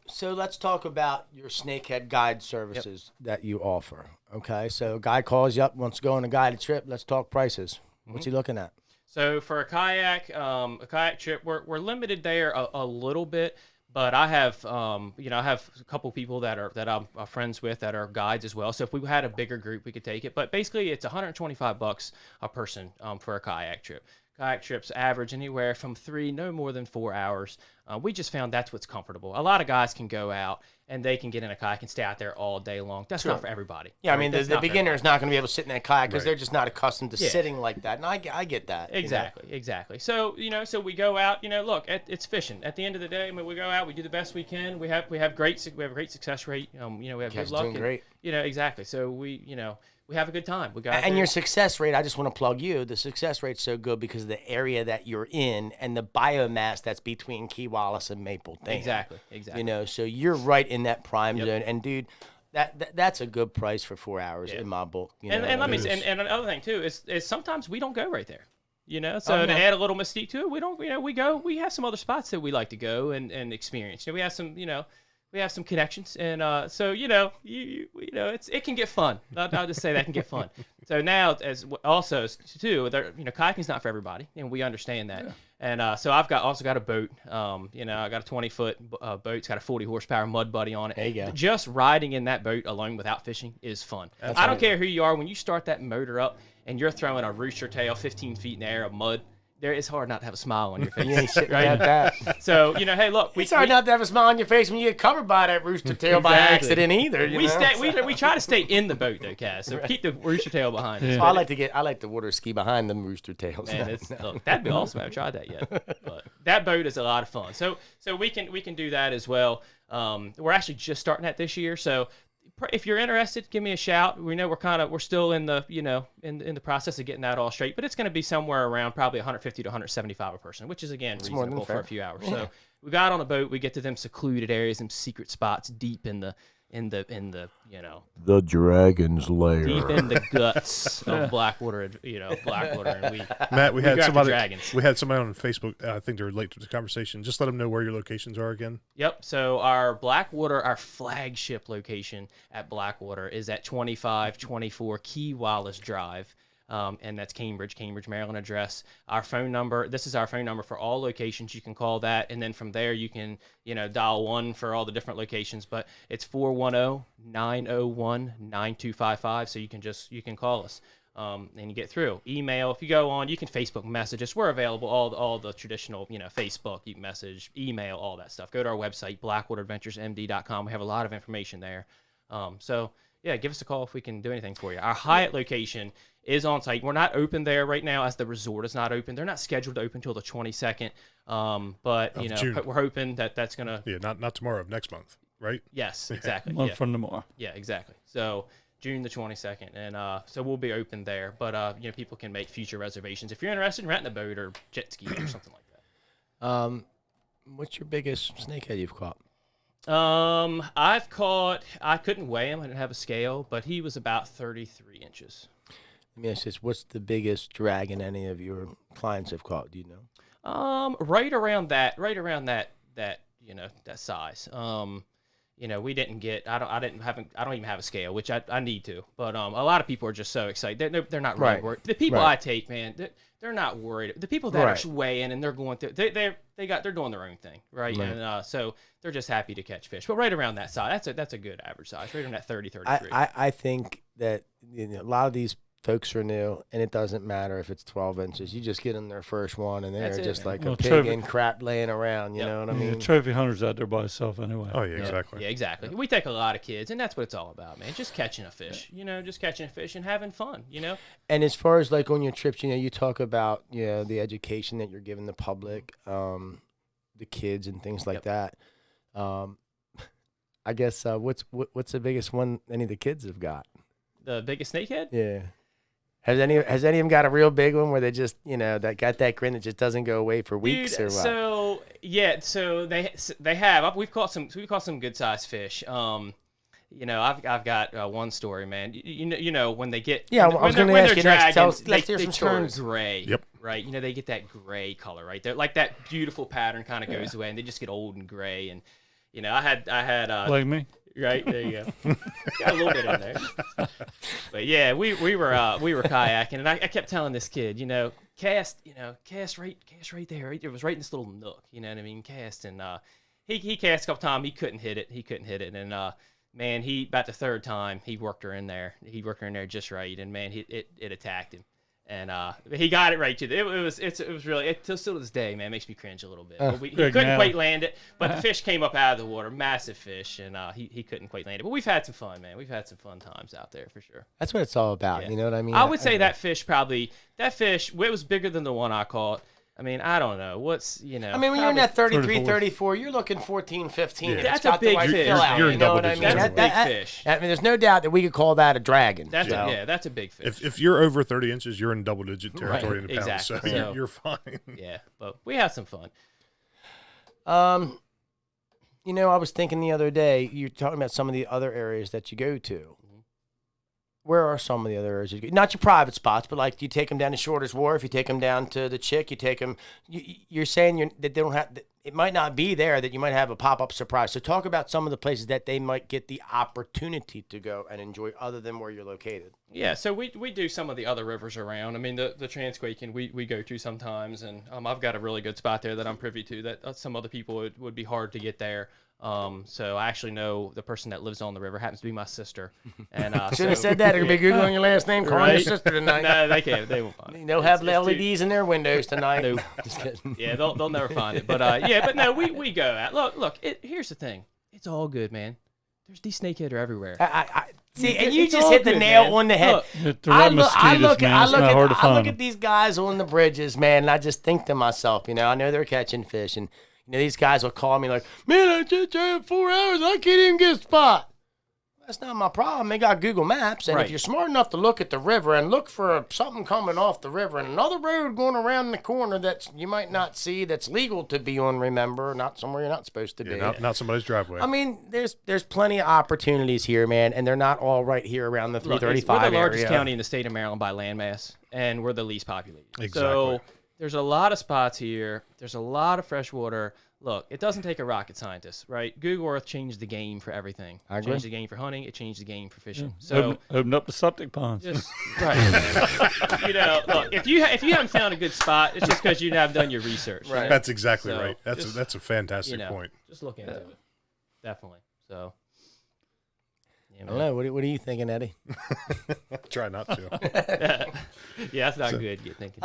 So let's talk about your Snakehead guide services that you offer. Okay, so a guy calls you up, wants to go on a guided trip. Let's talk prices. What's he looking at? So for a kayak trip, we're limited there a little bit, but I have I have a couple people that I'm friends with that are guides as well. So if we had a bigger group, we could take it. But basically, it's $125 a person for a kayak trip. Kayak trips average anywhere from 3, no more than 4 hours. We just found that's what's comfortable. A lot of guys can go out and they can get in a kayak and stay out there all day long. That's not for everybody. Yeah, I right? mean, That's the not for beginner is not going to be able to sit in that kayak because Right. they're just not accustomed to Yeah. sitting like that. And I get that. Exactly. So so we go out. Look, it's fishing. At the end of the day, I mean, we go out, we do the best we can. We have a great success rate. We have Guys good luck. doing great. Exactly. So we have a good time. We go out And there. your success rate, I just want to plug you. The success rate's so good because of the area that you're in and the biomass that's between Key Wallace and Maple Dam. Exactly. So you're right in that prime zone. And dude, that's a good price for 4 hours in my book. And let me It say, is. and another thing too is sometimes we don't go right there. So to add a little mystique to it, we don't. We have some other spots that we like to go and experience. We have some connections, and so it can get fun. I'll just say that can get fun. So now, as also too, kayaking's not for everybody, and we understand that. Yeah. And so I've also got a boat. I got a 20-foot boat. It's got a 40 horsepower mud buddy on it. There you go. Just riding in that boat alone without fishing is fun. I don't care who you are. When you start that motor up and you're throwing a rooster tail 15 feet in the air of mud, it's hard not to have a smile on your face. You ain't sitting at that. So, hey, look. It's hard not to have a smile on your face when you get covered by that rooster tail by accident either. We try to stay in the boat, though, Kaz. So keep the rooster tail behind us. So I like the water ski behind them rooster tails. Man, look, that'd be awesome. I haven't tried that yet. But that boat is a lot of fun. So we can do that as well. We're actually just starting that this year. So if you're interested, give me a shout. We know we're still in the in the process of getting that all straight, but it's going to be somewhere around probably 150 to 175 a person, which is again reasonable for a few hours. Yeah. So we got on a boat, we get to them secluded areas, them secret spots deep in the the Dragon's Lair, deep in the guts of Blackwater, Blackwater, and Matt, we had somebody on Facebook. I think they're late to the conversation. Just let them know where your locations are again. Yep. So our flagship location at Blackwater is at 2524 Key Wallace Drive. and that's Cambridge, Maryland address. Our phone number, this is our phone number for all locations. You can call that, and then from there you can, dial 1 for all the different locations. But it's 410-901-9255. So you can call us, and you get through. Email, if you go on, you can Facebook message us. We're available, all the traditional, Facebook, you can message, email, all that stuff. Go to our website, BlackwaterAdventuresMD.com. We have a lot of information there. So yeah, give us a call if we can do anything for you. Our Hyatt location is on site. We're not open there right now as the resort is not open. They're not scheduled to open until the 22nd. But June. we're hoping that's gonna. Yeah, not tomorrow, next month, right? Yes, exactly. Month from tomorrow. Yeah, exactly. So June the 22nd, and so we'll be open there. But people can make future reservations if you're interested in renting a boat or jet ski or something like that. What's your biggest snakehead you've caught? I've caught. I couldn't weigh him. I didn't have a scale, but he was about 33 inches. Let me ask this: what's the biggest dragon any of your clients have caught? Do you know? Right around that size. We didn't get. I don't even have a scale, which I need to. But a lot of people are just so excited. They're not really worried. The people I take, man, they're not worried. The people that are weighing and they're going through, they're doing their own thing, right? And so they're just happy to catch fish. But right around that size, that's a good average size. Right around that 30, 33. I think that a lot of these folks are new, and it doesn't matter if it's 12 inches. You just get them their first one, and they're just like a pig in crap laying around. You know what I mean? The trophy hunter's out there by himself anyway. Oh yeah, exactly. Yeah, exactly. We take a lot of kids, and that's what it's all about, man. Just catching a fish. Just catching a fish and having fun. And as far as like on your trips, you talk about the education that you're giving the public, the kids and things like that. I guess what's the biggest one any of the kids have got? The biggest snakehead? Yeah. Has any of them got a real big one where they just that got that grin that just doesn't go away for weeks? Dude, or what? So they have. We've caught some good sized fish. I've got one story, man. When they get I was going to ask you next. They some turn stories. gray. Yep. Right. They get that gray color. Right. They're like that beautiful pattern kind of goes away, and they just get old and gray. And I had like me. Right, there you go. Got a little bit in there. But yeah, we were kayaking, and I kept telling this kid, cast right there. It was right in this little nook, you know what I mean? Cast, and he cast a couple times. He couldn't hit it, and man, about the third time he worked her in there. He worked her in there just right, and man, it attacked him. And he got it right too. It was really still to this day, man, makes me cringe a little bit. But he couldn't quite land it. But the fish came up out of the water, massive fish, and he couldn't quite land it. But we've had some fun, man. We've had some fun times out there for sure. That's what it's all about. Yeah. You know what I mean? I would say that fish it was bigger than the one I caught. I mean, I don't know. What's, I mean, when you're in that 33, 34, you're looking 14, 15. Yeah. That's a big fish. You're in double digits. That's a big fish. I mean, there's no doubt that we could call that a dragon. That's a big fish. If you're over 30 inches, you're in double digit territory in the pounds. Exactly. So you're fine. Yeah, but we had some fun. I was thinking the other day, you're talking about some of the other areas that you go to. Where are some of the other areas you go? Not your private spots, but like you take them down to Shorter's Wharf, you take them down to the Chick, you take them. You're saying that they don't have. It might not be there that you might have a pop-up surprise. So talk about some of the places that they might get the opportunity to go and enjoy, other than where you're located. Yeah, so we do some of the other rivers around. I mean, the Transquakin we go to sometimes, and I've got a really good spot there that I'm privy to that some other people would be hard to get there. So I actually know the person that lives on the river, happens to be my sister. And should have said that. It'll be Googling your last name, calling your sister tonight. No, they can't. They won't find it. They'll have LEDs in their windows tonight. No. Just kidding. Yeah, they'll never find it. But but no, we go out. Look. Here's the thing. It's all good, man. There's these snakehead are everywhere. See, and you just hit the nail on the head. I look at these guys on the bridges, man, and I just think to myself, I know they're catching fish, and these guys will call me like, man, I just had 4 hours, I can't even get a spot. That's not my problem. They got Google Maps, and if you're smart enough to look at the river and look for something coming off the river and another road going around the corner that you might not see, that's legal to be on, remember, not somewhere you're not supposed to be. Not somebody's driveway. I mean, there's plenty of opportunities here, man, and they're not all right here around the 335 area. We're the largest area. county in the state of Maryland by landmass, and we're the least populated. Exactly. So there's a lot of spots here. There's a lot of fresh water, a look, it doesn't take a rocket scientist, right? Google Earth changed the game for everything. I It agree. changed the game for hunting. It changed the game for fishing. So, Open up the septic ponds. just right. You know, look, if you haven't found a good spot, it's just because you haven't done your research. Right. You know? That's exactly So, right. just, That's a fantastic you know, point. Just look into it. Definitely. So. Yeah, I don't know. What are you thinking, Eddie? Try not to. Yeah, that's not good. You're thinking.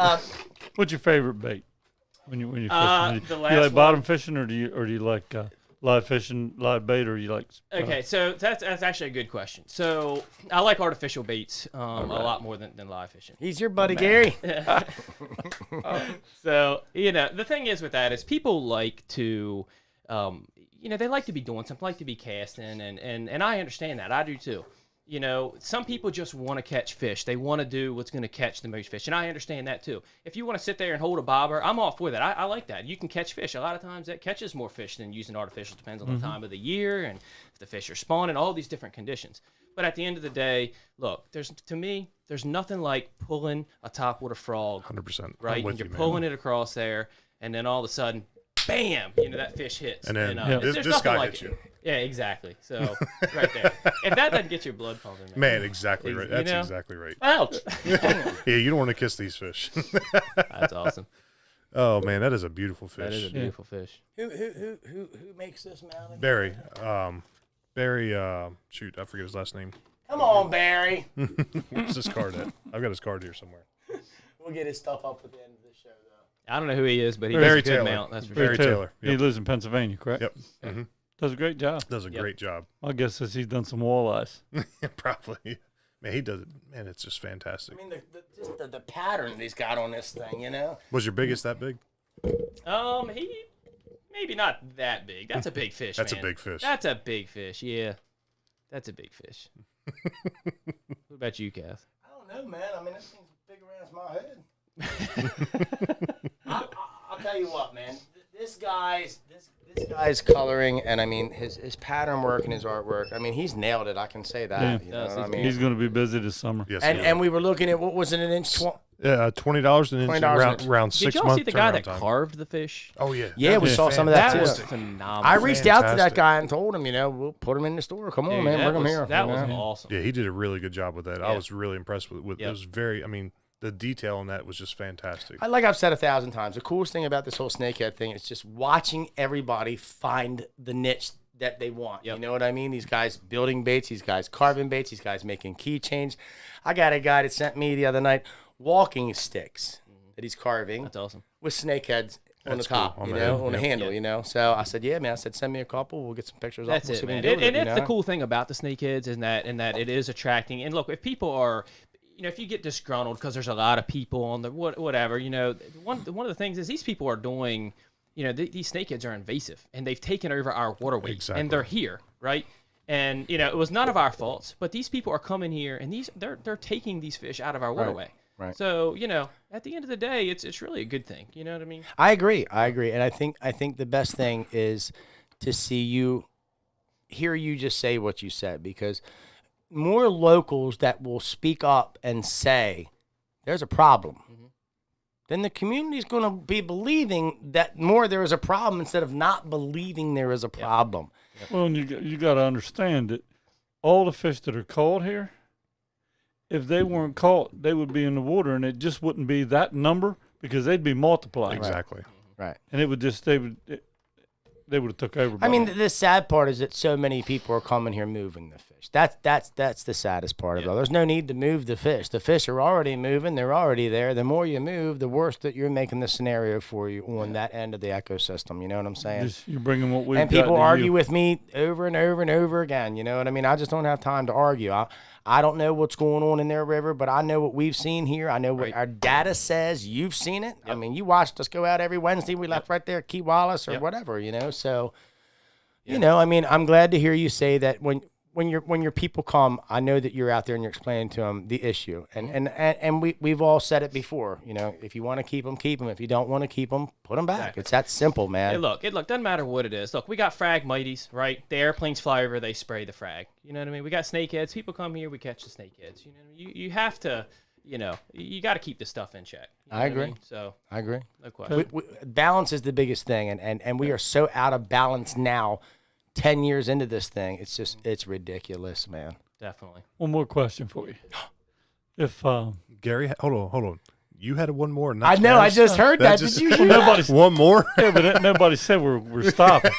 What's your favorite bait when you fishing? the You last like bottom fishing, or do you like live fishing, live bait, or you like? Okay, so that's actually a good question. So I like artificial baits a lot more than live fishing. He's your buddy, Gary. So, you know, the thing is with that is people like to, you know, they like to be doing something, like to be casting, and I understand that. I do too. You know, some people just want to catch fish. They want to do what's going to catch the most fish, and I understand that too. If you want to sit there and hold a bobber, I'm all for that. I like that. You can catch fish. A lot of times that catches more fish than using artificial. Depends on the time of the year and if the fish are spawning, all these different conditions. But at the end of the day, look, to me, there's nothing like pulling a topwater frog, 100%. right? I'm with And you're you, man. pulling it across there, and then all of a sudden, bam! You know, that fish hits. And then there's this nothing guy like hits it. you. Yeah, exactly. So right there. If that doesn't get your blood pumping, Man, exactly right. You That's know? exactly right. Ouch. Yeah, you don't want to kiss these fish. that's awesome. Oh man, that is a beautiful fish. That is a beautiful fish. Who makes this mountain? Barry. Shoot, I forget his last name. Come on, Barry. Where's his card at? I've got his card here somewhere. We'll get his stuff up at the end of the show, though. I don't know who he is, but he Barry does a good Taylor. mount. That's for Barry sure. Taylor. He Yep. lives in Pennsylvania, correct? Yep. hmm Does a great job. Does a Yep. great job. My guess is he's done some walleyes. Probably. Man, he does it. Man, it's just fantastic. I mean, just the pattern that he's got on this thing, you know? Was your biggest that big? He maybe not that big. That's a big fish. That's man. a big fish. That's a big fish. Yeah, that's a big fish. What about you, Kath? I don't know, man. I mean, that thing's big around my head. I'll tell you what, man. This guy's coloring, and I mean his pattern work and his artwork. I mean, he's nailed it. I can say that. Yeah. You know Yes, what I mean? He's going to be busy this summer. Yes. And we were looking at what was it, an inch? $20 an inch $20 an inch. around Did 6 y'all months. see the guy that turnaround time. carved the fish? Oh yeah. Yeah, we saw some of that That was too. phenomenal. I reached out to that Fantastic. guy and told him, you know, we'll put him in the store. Come on, Dude, man, that bring him was- here. That you was know? awesome. Yeah, he did a really good job with that. I Yeah. was really impressed with. Yep. It was very. I mean, the detail on that was just fantastic. Like I've said 1,000 times, the coolest thing about this whole snakehead thing is just watching everybody find the niche that they want. Yep. You know what I mean? These guys building baits, these guys carving baits, these guys making keychains. I got a guy that sent me the other night walking sticks that he's carving That's awesome. with snakeheads on That's the top, cool. On you the know, end, on the yep. handle, Yeah. you know. So I said, yeah, man. I said, send me a couple. We'll get some pictures up. That's We'll it, see what we man. can do with And it, you that's the know? cool thing about the Snakeheads is that it is attracting. And look, if people are, you know, if you get disgruntled because there's a lot of people on the whatever, you know, one of the things is these people are doing, you know, these snakeheads are invasive and they've taken over our waterways Exactly. and they're here, right? And you know, it was none of our faults, but these people are coming here and they're taking these fish out of our waterway. right. So you know, at the end of the day, it's really a good thing. You know what I mean? I agree, and I think the best thing is to hear you just say what you said, because more locals that will speak up and say there's a problem, then the community is going to be believing that more there is a problem instead of not believing there is a problem. Well, and you got to understand that all the fish that are caught here, if they weren't caught, they would be in the water, and it just wouldn't be that number because they'd be multiplied. Exactly. Right. And it would just they would have took over. I mean, the sad part is that so many people are coming here moving the fish. That's the saddest part of it. There's no need to move the fish. The fish are already moving. They're already there. The more you move, the worse that you're making the scenario for you on that end of the ecosystem. You know what I'm saying? just, you're bringing what we've And got people to argue you. with me over and over and over again. You know what I mean? I just don't have time to argue. I don't know what's going on in their river, but I know what we've seen here. I know what our data says. You've seen it. I mean, you watched us go out every Wednesday. We left right there at Key Wallace or whatever, you know? So, you know, I mean, I'm glad to hear you say that when your people come, I know that you're out there and you're explaining to them the issue. And we've all said it before. You know, if you want to keep them, keep them. If you don't want to keep them, put them back. Exactly. It's that simple, man. It doesn't matter what it is. Look, we got frag mighties, right? The airplanes fly over, they spray the frag. You know what I mean? We got snakeheads. People come here, we catch the snakeheads. You know, you have to you know, you got to keep this stuff in check. You know I what agree. mean? So I agree. no question. Balance is the biggest thing, and we are so out of balance now. 10 years into this thing, it's ridiculous, man. Definitely. One more question for you. If Gary, hold on. You had one more. I know. I just heard that. just- Did you hear that? nobody, One more. yeah, but nobody said we're stopping.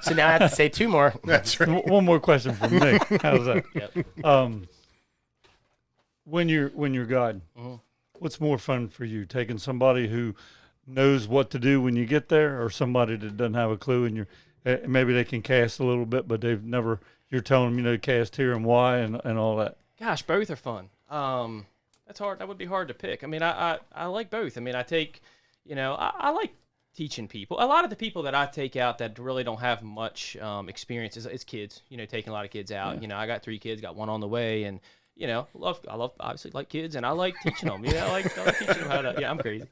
So now I have to say 2 more. That's right. One more question from Nick. How's that? Yep. When you're guiding, what's more fun for you? Taking somebody who knows what to do when you get there, or somebody that doesn't have a clue, and you're maybe they can cast a little bit, but they've never. You're telling them, cast here and why and all that. Gosh, both are fun. That's hard. That would be hard to pick. I mean, I like both. I mean, I take, I like teaching people. A lot of the people that I take out that really don't have much experience is kids. Taking a lot of kids out. Yeah. I got 3 kids, got 1 on the way, and I love obviously like kids, and I like teaching them. I like teaching them how to. Yeah, I'm crazy,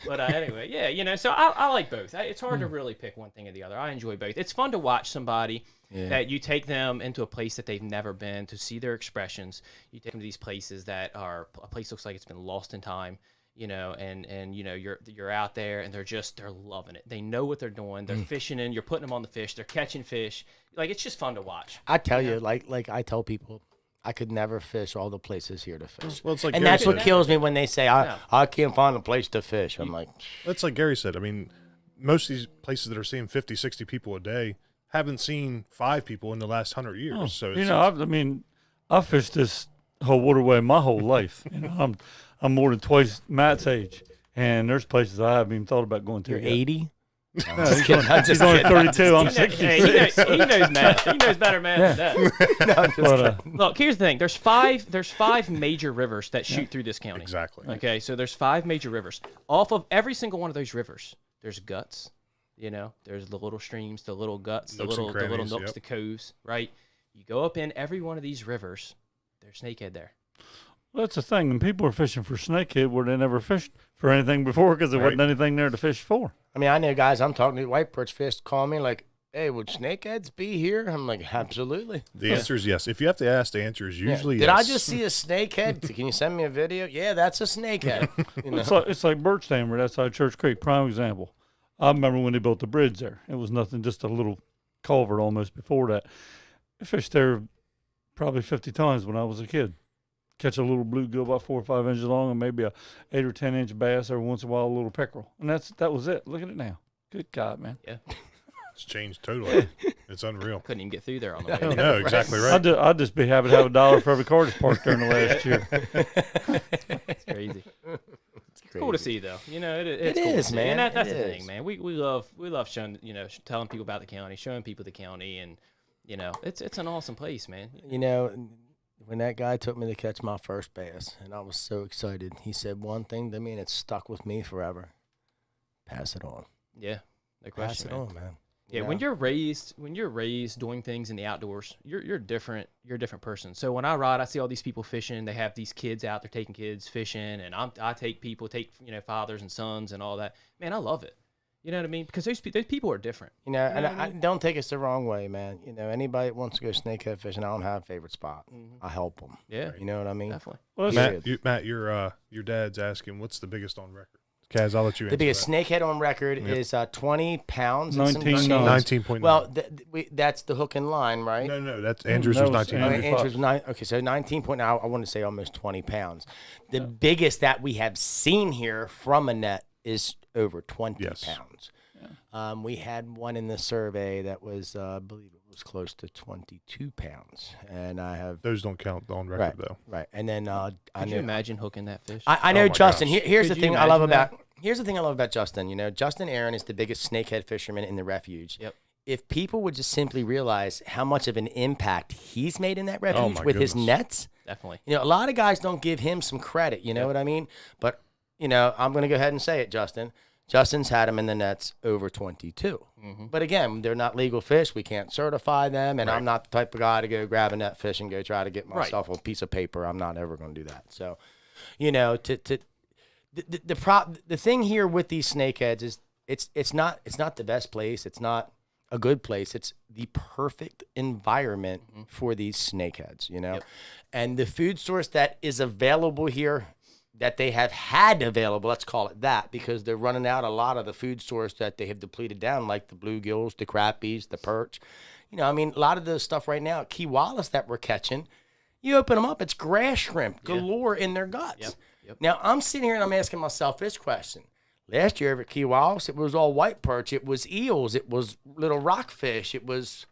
but anyway, yeah, So I like both. It's hard to really pick one thing or the other. I enjoy both. It's fun to watch somebody. Yeah. That you take them into a place that they've never been to see their expressions. You take them to these places that are a place looks like it's been lost in time, and you're out there and they're loving it. They know what they're doing. They're fishing in. You're putting them on the fish. They're catching fish. Like it's just fun to watch. I tell you, like I tell people, I could never fish all the places here to fish. Well, it's like and Gary that's what said. kills me when they say I can't find a place to fish. I'm like, That's like Gary said. I mean, most of these places that are seeing 50, 60 people a day haven't seen 5 people in the last 100 years. Oh, So it's, I fished this whole waterway my whole life. I'm more than twice Matt's age, and there's places I haven't even thought about going to. you're yet. 80. No, he's only 32. I'm 66. He knows math. He knows better math than that. But, Look, here's the thing. There's five major rivers that shoot through this county. exactly. Okay, so there's 5 major rivers. Off of every single one of those rivers, there's guts. There's the little streams, the little guts, the little nooks, yep. the coves, right? You go up in every one of these rivers, there's snakehead there. well, that's the thing. And people are fishing for snakehead where they never fished for anything before because there wasn't anything there to fish for. I mean, I know guys I'm talking to, white perch fish, call me like, hey, would snakeheads be here? I'm like, absolutely. The answer is yes. If you have to ask, the answer is usually Did yes. I just see a snakehead? Can you send me a video? Yeah, that's a snakehead. It's like Birch Dam right outside Church Creek, prime example. I remember when they built the bridge there. It was nothing, just a little culvert almost before that. I fished there probably 50 times when I was a kid. Catch a little bluegill about 4 or 5 inches long and maybe a 8 or 10 inch bass, every once in a while a little pickerel. And that was it. Look at it now. Good God, man. Yeah, It's changed totally. It's unreal. couldn't even get through there on the way. No, exactly right. I'd just be happy to have $1 for every car that's parked during the last year. It's crazy. It's cool to see, though. It's It cool to is, see. man. And that's It the thing, is. man. We love showing, telling people about the county, showing people the county, and it's an awesome place, man. When that guy took me to catch my first bass, and I was so excited, he said one thing to me, and it stuck with me forever. Pass it on. Yeah, no Pass question, it man. on, man. Yeah, when you're raised doing things in the outdoors, you're different. You're a different person. So when I ride, I see all these people fishing. They have these kids out there taking kids fishing, and I take fathers and sons and all that. Man, I love it. You know what I mean? Because those people are different. and I don't take us the wrong way, man. Anybody that wants to go snakehead fishing, I don't have a favorite spot. I help them. Yeah, You know what I mean? definitely. Well, that's- Matt, your dad's asking, what's the biggest on record? Kaz, I'll let you answer The biggest that. snakehead on record is 20 pounds. and some 19. change. 19.9. Well, that's the hook and line, right? no, that's Andrews that was was 19. Andrews. Andrews was 9. Okay, so 19 point. I want to say almost 20 pounds. The biggest that we have seen here from a net is over 20 Yes. pounds. We had one in the survey that was, I believe it was close to 22 pounds, and I have Those don't count on record, though. right. And then I Could you know imagine hooking that fish? I know my Justin. gosh. Here's Could the you thing I love imagine about. Here's the thing I love about Justin. Justin Aaron is the biggest snakehead fisherman in the refuge. Yep. If people would just simply realize how much of an impact he's made in that refuge my with his goodness. nets, Definitely. a lot of guys don't give him some credit. You know what I mean? But I'm going to go ahead and say it, Justin. Justin's had them in the nets over 22. But again, they're not legal fish. We can't certify them, and I'm not the type of guy to go grab a net fish and go try to get myself a piece of paper. I'm not ever going to do that. So, the thing here with these snakeheads is it's not the best place. It's not a good place. It's the perfect environment for these snakeheads, you know? Yep. And the food source that is available here, that they have had available, let's call it that, because they're running out a lot of the food source that they have depleted down, like the bluegills, the crappies, the perch. You know, I mean, a lot of the stuff right now at Key Wallace that we're catching, you open them up, it's grass shrimp galore in their guts. Yep. Now, I'm sitting here and I'm asking myself this question. Last year over at Key Wallace, it was all white perch. It was eels. It was little rockfish. It was,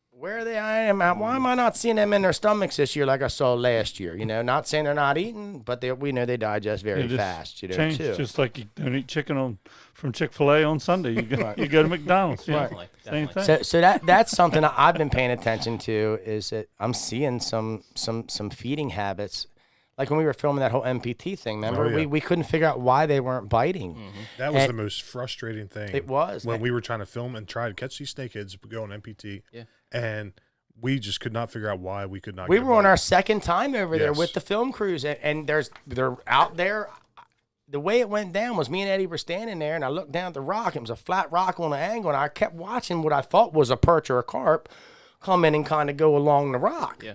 where are they? Why am I not seeing them in their stomachs this year like I saw last year? You know, not saying they're not eating, but we know they digest very fast, you know, change, too. just like you don't eat chicken from Chick-fil-A on Sunday. You go to McDonald's. You know? Definitely. Same thing. So that's something I've been paying attention to, is that I'm seeing some feeding habits. Like when we were filming that whole MPT thing, remember? Oh, yeah. We couldn't figure out why they weren't biting. That was And the most frustrating thing. It was. when we were trying to film and try to catch these snakeheads, go on MPT, and we just could not figure out why we could not. We get were on bite. our second time over there Yes. with the film crews, and they're out there. The way it went down was me and Eddie were standing there, and I looked down at the rock. It was a flat rock on an angle, and I kept watching what I thought was a perch or a carp come in and kind of go along the rock. Yeah.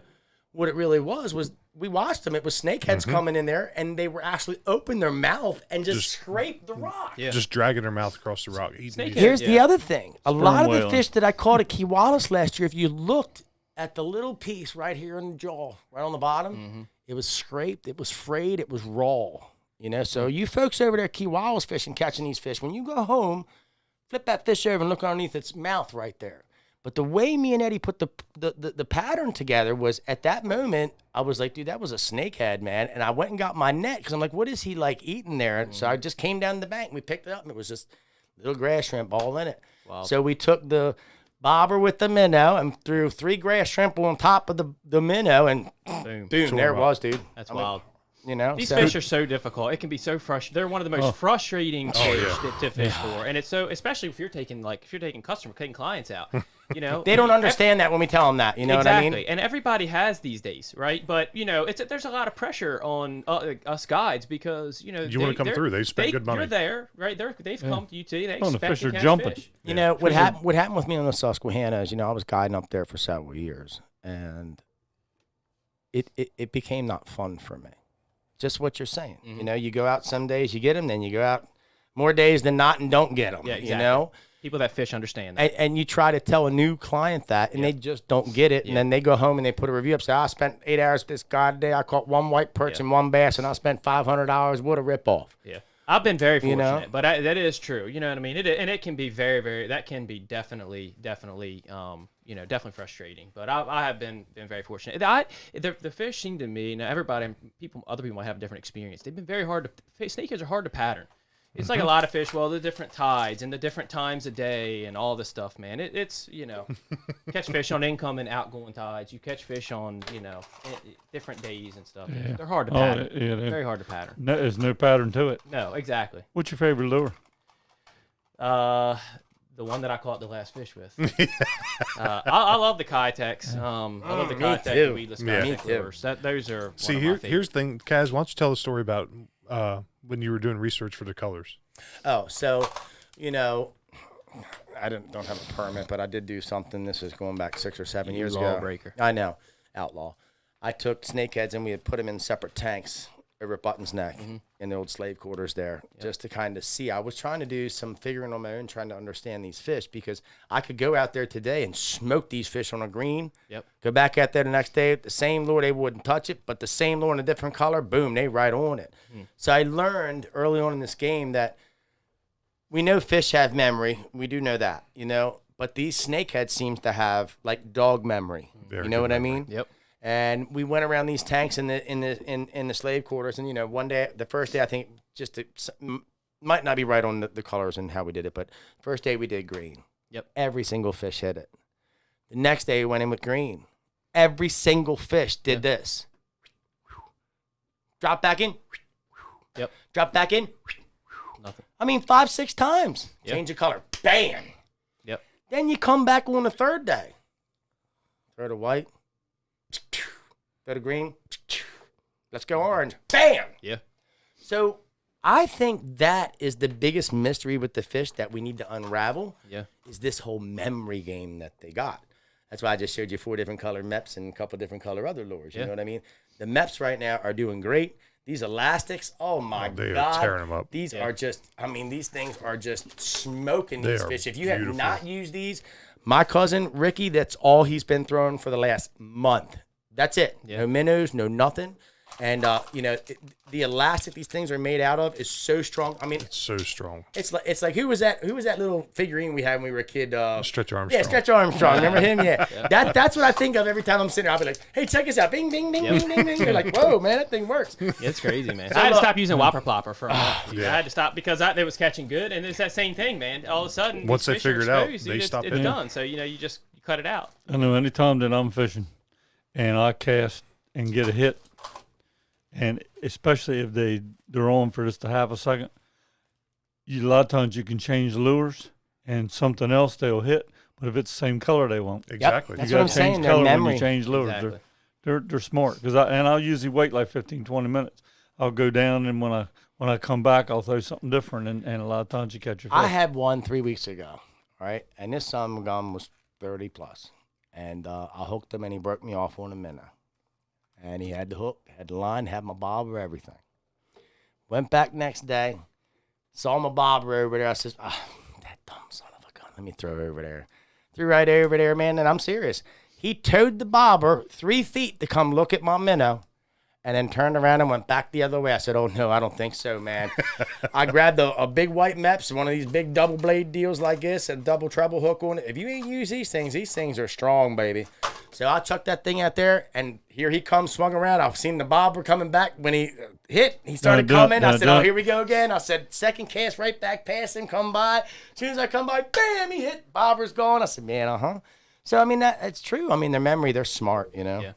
What it really was we watched them. It was snakeheads coming in there, and they were actually open their mouth and just scrape the rock. Yeah. just dragging their mouth across the rock. Eating Snakehead. these. Here's the Yeah. other thing. A lot of the whaling. fish that I caught at Key Wallace last year, if you looked at the little piece right here in the jaw, right on the bottom, it was scraped, it was frayed, it was raw. You know, so you folks over there at Key Wallace fishing, catching these fish, when you go home, flip that fish over and look underneath its mouth right there. But the way me and Eddie put the pattern together was, at that moment, I was like, dude, that was a snakehead, man. And I went and got my net because I'm like, what is he like eating there? And so I just came down the bank. We picked it up, and it was just little grass shrimp all in it. Wow. So we took the bobber with the minnow and threw 3 grass shrimp on top of the minnow, and Boom. boom, there it was, dude. That's I mean, wild. You know, These so- fish are so difficult. It can be so frustrating. They're one of the most frustrating fish to fish for, and it's so, especially if you're taking clients out. You know, they don't understand that when we tell them that. You know exactly. what I mean? And everybody has these days, right? But you know, there's a lot of pressure on us guides, because you know You want to come through? They spent good money. You're there, right? They've come to you too. They Oh, the expect fish to are catch jumping. fish. You know, what happened with me on the Susquehanna is, you know, I was guiding up there for several years, and it became not fun for me. Just what you're saying. You know, you go out some days, you get them, then you go out more days than not and don't get them. Yeah, exactly. You know? People that fish understand that. And you try to tell a new client that, and they just don't get it. And then they go home and they put a review up, say, I spent 8 hours this goddamn day. I caught 1 white perch and 1 bass, and I spent $500. What a ripoff. Yeah, I've been very fortunate, You know? but that is true. You know what I mean? It can be very, very. That can be definitely, you know, definitely frustrating. But I have been very fortunate. The fish seem to me, now everybody, other people might have a different experience. They've been very hard to. Snakeheads are hard to pattern. It's like a lot of fish. Well, the different tides and the different times of day and all this stuff, man. It's, you know, catch fish on incoming, outgoing tides. You catch fish on, you know, different days and stuff. Yeah. They're hard to Oh, pattern. yeah, Very hard to pattern. No, there's no pattern to it. No, exactly. What's your favorite lure? The one that I caught the last fish with. I love the Kitex. I love the me Kitex too. and weedless Yeah. Kitex Me too. lures. Those are See, one of my here's the thing, Kaz. Why don't you tell the story about when you were doing research for the colors? Oh, so, you know, I don't have a permit, but I did do something. This is going back 6 or 7 You years lawbreaker. ago. I know, outlaw. I took snakeheads and we had put them in separate tanks over at Button's Neck in the old slave quarters there, just to kind of see. I was trying to do some figuring on my own, trying to understand these fish, because I could go out there today and smoke these fish on a green. Yep. Go back out there the next day, the same lure, they wouldn't touch it, but the same lure in a different color, boom, they right on it. So I learned early on in this game that we know fish have memory. We do know that, you know, but these snakeheads seems to have like dog memory. Very You know good what I memory. mean? Yep. And we went around these tanks in the slave quarters, and you know, one day, the first day, I think might not be right on the colors and how we did it, but first day we did green. Yep. Every single fish hit it. The next day we went in with green. Every single fish did this. Drop back in. Yep. Drop back in. Nothing. I mean, 5, 6 times. Yep. Change of color. Bam. Yep. Then you come back on the third day. Throw the white. Throw the green. Let's go orange. Bam. Yeah. So I think that is the biggest mystery with the fish that we need to unravel. Yeah. Is this whole memory game that they got. That's why I just showed you 4 different color MEPs and a couple different color other lures. You know what I mean? The MEPs right now are doing great. These elastics, oh my God. They are tearing them up. These are just, I mean, these things are just smoking these fish. If you have not used these, my cousin Ricky, that's all he's been throwing for the last month. That's it. Yeah. No minnows, no nothing. And, the elastic these things are made out of is so strong. I mean, it's so strong. It's like who was that little figurine we had when we were a kid? Stretch Armstrong. Yeah, Stretch Armstrong. Remember him? Yeah. That's what I think of every time I'm sitting there. I'll be like, hey, check this out. Bing, bing, bing, bing, bing, bing. You're like, whoa, man, that thing works. Yeah, it's crazy, man. I had to stop using Whopper Plopper for a month. I had to stop because it was catching good, and it's that same thing, man. All of a sudden, once they figure it out, they it's stop it's done. So you just cut it out. I know anytime that I'm fishing, and I cast and get a hit, and especially if they're on for just a half a second, a lot of times you can change lures and something else they'll hit, but if it's the same color, they won't. Exactly. That's You what I'm got to change saying. color Their when memory. you change lures. Exactly. They're smart I'll usually wait like 15, 20 minutes. I'll go down, and when I come back, I'll throw something different, and a lot of times you catch your fish. I had one 3 weeks ago, right? And this son gun was 30 plus, and I hooked him, and he broke me off on a minnow. And he had the hook, had the line, had my bobber, everything. Went back next day, saw my bobber over there. I says, that dumb son of a gun, let me throw it over there. Threw right over there, man, and I'm serious. He towed the bobber 3 feet to come look at my minnow, and then turned around and went back the other way. I said, oh, no, I don't think so, man. I grabbed a big white Meps, one of these big double blade deals like this, and double treble hook on it. If you ain't use these things are strong, baby. So I chucked that thing out there, and here he comes, swung around. I've seen the bobber coming back. When he hit, he started coming. I said, oh, here we go again. I said, second cast right back past him, come by. As soon as I come by, bam, he hit. Bobber's gone. I said, man, So, I mean, it's true. I mean, their memory, they're smart, you know? Yeah.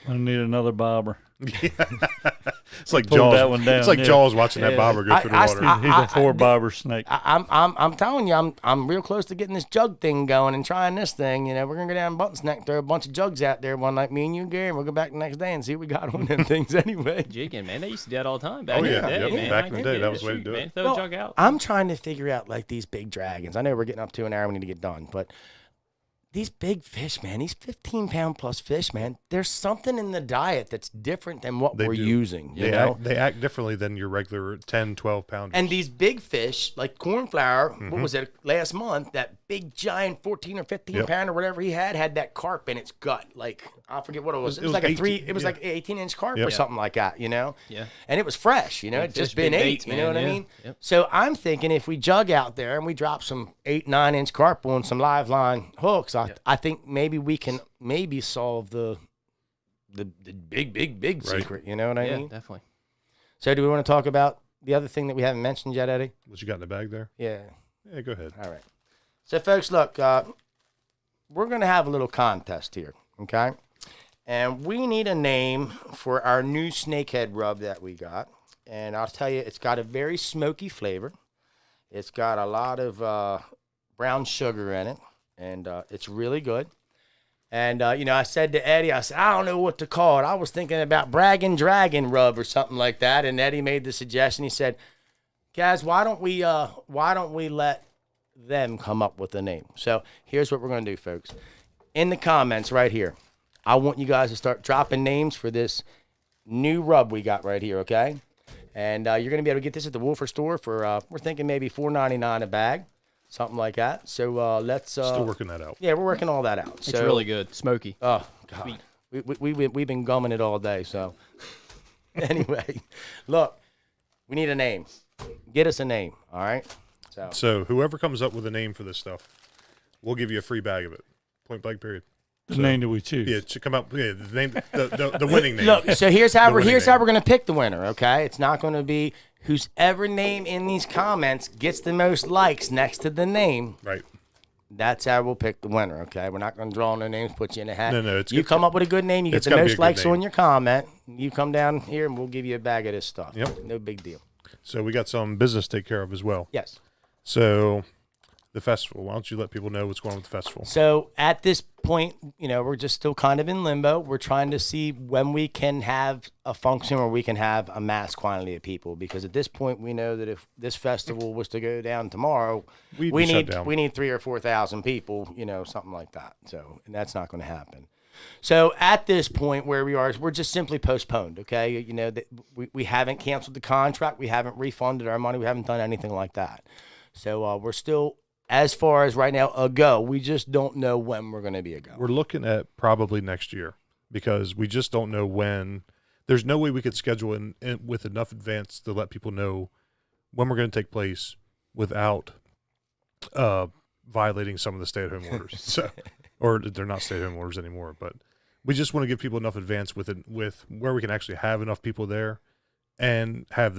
I need another bobber. It's like Pulled Jaws. that one down, It's like yeah. Jaws watching that bobber go through the water. He's a 4-bobber snake. I'm telling you, I'm real close to getting this jug thing going and trying this thing. You know, we're gonna go down Button's Neck, throw a bunch of jugs out there one night, me and you, Gary, and we'll go back the next day and see what we got on them things anyway. Jigging, man. They used to do that all the time back Oh, in yeah. the day, Yep. man. Back in the day, that was the way to do it. Man, throw a jug out. I'm trying to figure out like these big dragons. I know we're getting up to an hour, we need to get done, but these big fish, man, these 15-pound plus fish, man, there's something in the diet that's different than what we're using. You know? They act differently than your regular 10, 12 pounders. And these big fish, like cornflower, what was it last month? That big giant 14 or 15 pounder, whatever he had that carp in its gut. Like I forget what it was. It was like 18, like 18-inch carp or something like that, you know. Yeah. And it was fresh, you know. It just been ate. You know what I mean? Yep. So I'm thinking if we jug out there and we drop some 8-9-inch carp on some live line hooks, I think maybe we can solve the big secret. You know what I mean? Definitely. So do we want to talk about the other thing that we haven't mentioned yet, Eddie? What you got in the bag there? Yeah. Yeah, go ahead. All right. So, folks, look, we're going to have a little contest here, okay? And we need a name for our new Snakehead rub that we got. And I'll tell you, it's got a very smoky flavor. It's got a lot of brown sugar in it, and it's really good. And, I said to Eddie, I said, I don't know what to call it. I was thinking about Braggin' Dragon rub or something like that. And Eddie made the suggestion. He said, guys, why don't we let them come up with a name? So here's what we're going to do, folks. In the comments right here, I want you guys to start dropping names for this new rub we got right here, okay? And you're going to be able to get this at the Wolfer store for, we're thinking maybe $4.99 a bag, something like that. So let's... Still working that out. Yeah, we're working all that out. It's really good. Smoky. Oh, God. We've been gumming it all day, so... Anyway, look, we need a name. Get us a name, all right? So whoever comes up with a name for this stuff, we'll give you a free bag of it. Point blank, period. The name that we choose. Yeah, to come up. Yeah, the name, the winning name. Look, so here's how we're going to pick the winner. Okay, it's not going to be whoever name in these comments gets the most likes next to the name. Right. That's how we'll pick the winner. Okay, we're not going to draw no names, put you in a hat. No, it's you good. come up with a good name, you get It's the gotta be a most good likes name. on your comment. You come down here, and we'll give you a bag of this stuff. Yep. No big deal. So we got some business to take care of as well. Yes. So the festival. Why don't you let people know what's going on with the festival? So at this point, we're just still kind of in limbo. We're trying to see when we can have a function where we can have a mass quantity of people, because at this point we know that if this festival was to go down tomorrow, we need 3,000 or 4,000 people, something like that. So, and that's not going to happen. So at this point where we are, we're just simply postponed. Okay, we haven't canceled the contract, we haven't refunded our money, we haven't done anything like that. So we're still, as far as right now, a go. We just don't know when we're going to be a go. We're looking at probably next year, because we just don't know when. There's no way we could schedule in with enough advance to let people know when we're going to take place without violating some of the stay-at-home orders. So, or they're not stay-at-home orders anymore, but we just want to give people enough advance with where we can actually have enough people there and have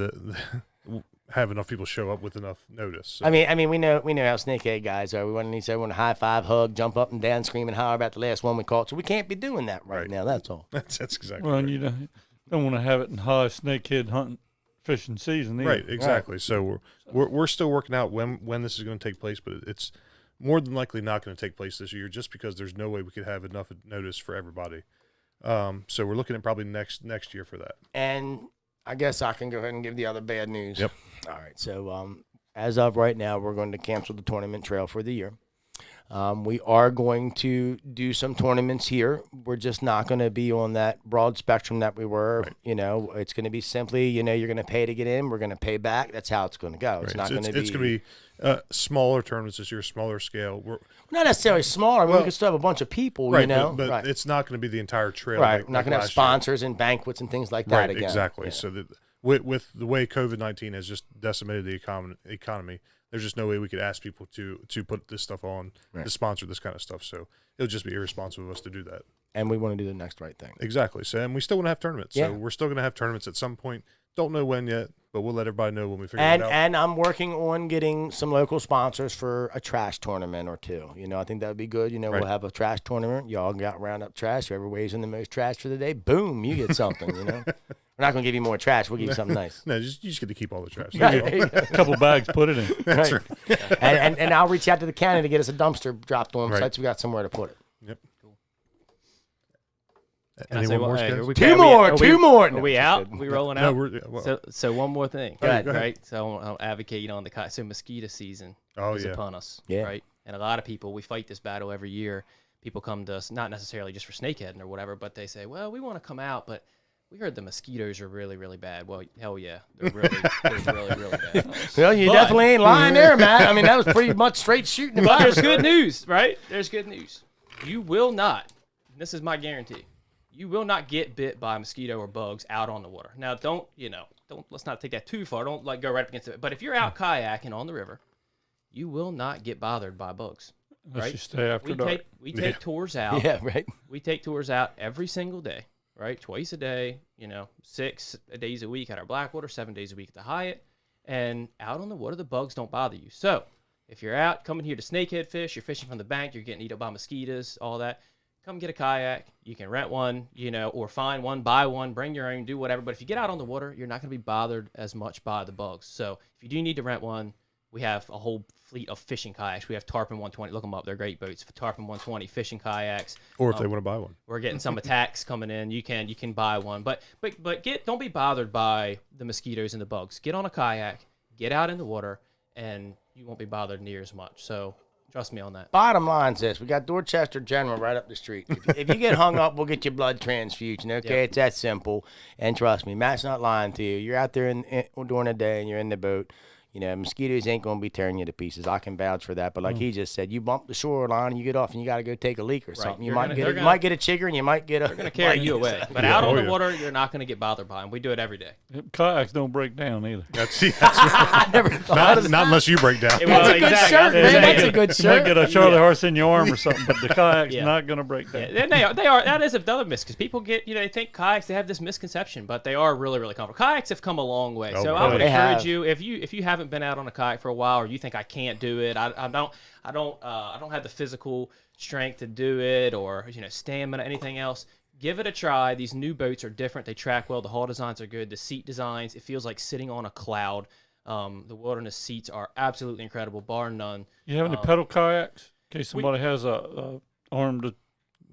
have enough people show up with enough notice. So. I mean, we know how Snakehead guys are. We want to need everyone to high five, hug, jump up and down, scream and holler about the last one we caught. So we can't be doing that right now. That's all. That's exactly. Well, right. and you don't want to have it in high snakehead hunting fishing season either. Right, exactly. Right. So we're still working out when this is going to take place, but it's more than likely not going to take place this year, just because there's no way we could have enough notice for everybody. So we're looking at probably next year for that. And I guess I can go ahead and give the other bad news. Yep. All right. So as of right now, we're going to cancel the tournament trail for the year. We are going to do some tournaments here. We're just not going to be on that broad spectrum that we were. Right. It's going to be simply, you're going to pay to get in. We're going to pay back. That's how it's going to go. It's not going to be. It's going to be smaller tournaments this year, smaller scale. We're not necessarily smaller. We can still have a bunch of people, right, but right. It's not going to be the entire trail. Right. We're not going to have sponsors and banquets and things like that right, again. Exactly. Yeah. So with the way COVID-19 has just decimated the economy, there's just no way we could ask people to put this stuff on, to sponsor this kind of stuff. So it'll just be irresponsible of us to do that. And we want to do the next right thing. Exactly. So, and we still want to have tournaments. Yeah. So we're still going to have tournaments at some point. Don't know when yet, but we'll let everybody know when we figure it out. And I'm working on getting some local sponsors for a trash tournament or two. I think that would be good. Right. We'll have a trash tournament. Y'all got round up trash. Whoever weighs in the most trash for the day, boom, you get something, We're not going to give you more trash. We'll give you something nice. No, you just get to keep all the trash. A couple bags, put it in. That's right. and I'll reach out to the county to get us a dumpster dropped on site so we got somewhere to put it. Yep. Cool. Anyone more? Two more. Are we out? We rolling out? No, so one more thing. Go ahead. Right? So I'll advocate on the kayak. So mosquito season is upon us. Yeah. Right? And a lot of people, we fight this battle every year. People come to us, not necessarily just for snakeheading or whatever, but they say, well, we want to come out, but we heard the mosquitoes are really, really bad. Well, hell yeah. They're really, really bad. Well, you definitely ain't lying there, Matt. I mean, that was pretty much straight shooting. But there's good news, right? There's good news. You will not, this is my guarantee, you will not get bit by a mosquito or bugs out on the water. Now, let's not take that too far. Don't go right up against it. But if you're out kayaking on the river, you will not get bothered by bugs. Unless right? you stay after dark. We take tours out. Yeah, right. We take tours out every single day. Right, twice a day, 6 days a week at our Blackwater, 7 days a week at the Hyatt, and out on the water, the bugs don't bother you. So, if you're out coming here to snakehead fish, you're fishing from the bank, you're getting eaten up by mosquitoes, all that, come get a kayak. You can rent one, or find one, buy one, bring your own, do whatever. But if you get out on the water, you're not going to be bothered as much by the bugs. So, if you do need to rent one, we have a whole fleet of fishing kayaks. We have Tarpon 120. Look them up. They're great boats. Tarpon 120 fishing kayaks. Or if they want to buy one. We're getting some attacks coming in. You can buy one. But don't be bothered by the mosquitoes and the bugs. Get on a kayak, get out in the water, and you won't be bothered near as much. So trust me on that. Bottom line is this. We got Dorchester General right up the street. If you get hung up, we'll get your blood transfusion, okay? Yep. It's that simple. And trust me, Matt's not lying to you. You're out there during the day and you're in the boat. Mosquitoes ain't going to be tearing you to pieces. I can vouch for that. But like he just said, you bump the shoreline and you get off and you got to go take a leak or something. You might get a chigger and you might get a... They're going to carry you away. But out on the water, you're not going to get bothered by them. We do it every day. Kayaks don't break down either. That's right. I never thought not unless you break down. That's a good shirt, man. That's a good shirt. You might get a Charlie horse in your arm or something, but the kayak's not going to break down. Yeah, they are. That is another myth because people get, they think kayaks, they have this misconception, but they are really, really comfortable. Kayaks have come a long way. So I would encourage you, if you haven't been out on a kayak for a while, or you think I can't do it, I don't have the physical strength to do it, or stamina, anything else, give it a try. These new boats are different. They track well. The hull designs are good. The seat designs, it feels like sitting on a cloud. The wilderness seats are absolutely incredible, bar none. You have any pedal kayaks in case somebody has a armed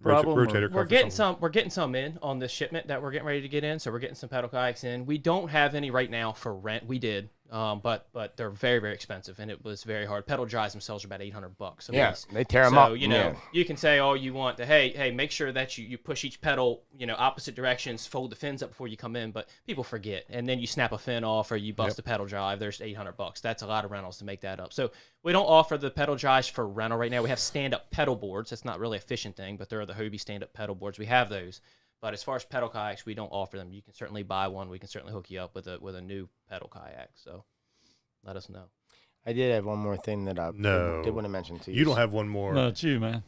problem? Rotator cuff We're or getting something. we're getting some in on this shipment that we're getting ready to get in. So we're getting some pedal kayaks in. We don't have any right now for rent. We did, but they're very, very expensive, and it was very hard. Pedal drives themselves are about $800 a Yeah, piece. they tear them So, up. you know, Yeah. you can say all you want to, hey, make sure that you push each pedal, opposite directions, fold the fins up before you come in, but people forget. And then you snap a fin off or you bust a pedal drive, there's $800. That's a lot of rentals to make that up. So we don't offer the pedal drives for rental right now. We have stand-up pedal boards. That's not really a fishing thing, but there are the Hobie stand-up pedal boards. We have those. But as far as pedal kayaks, we don't offer them. You can certainly buy one. We can certainly hook you up with a new pedal kayak. So let us know. I did have one more thing that I did want to mention to you. You don't have one more. No, it's you, man.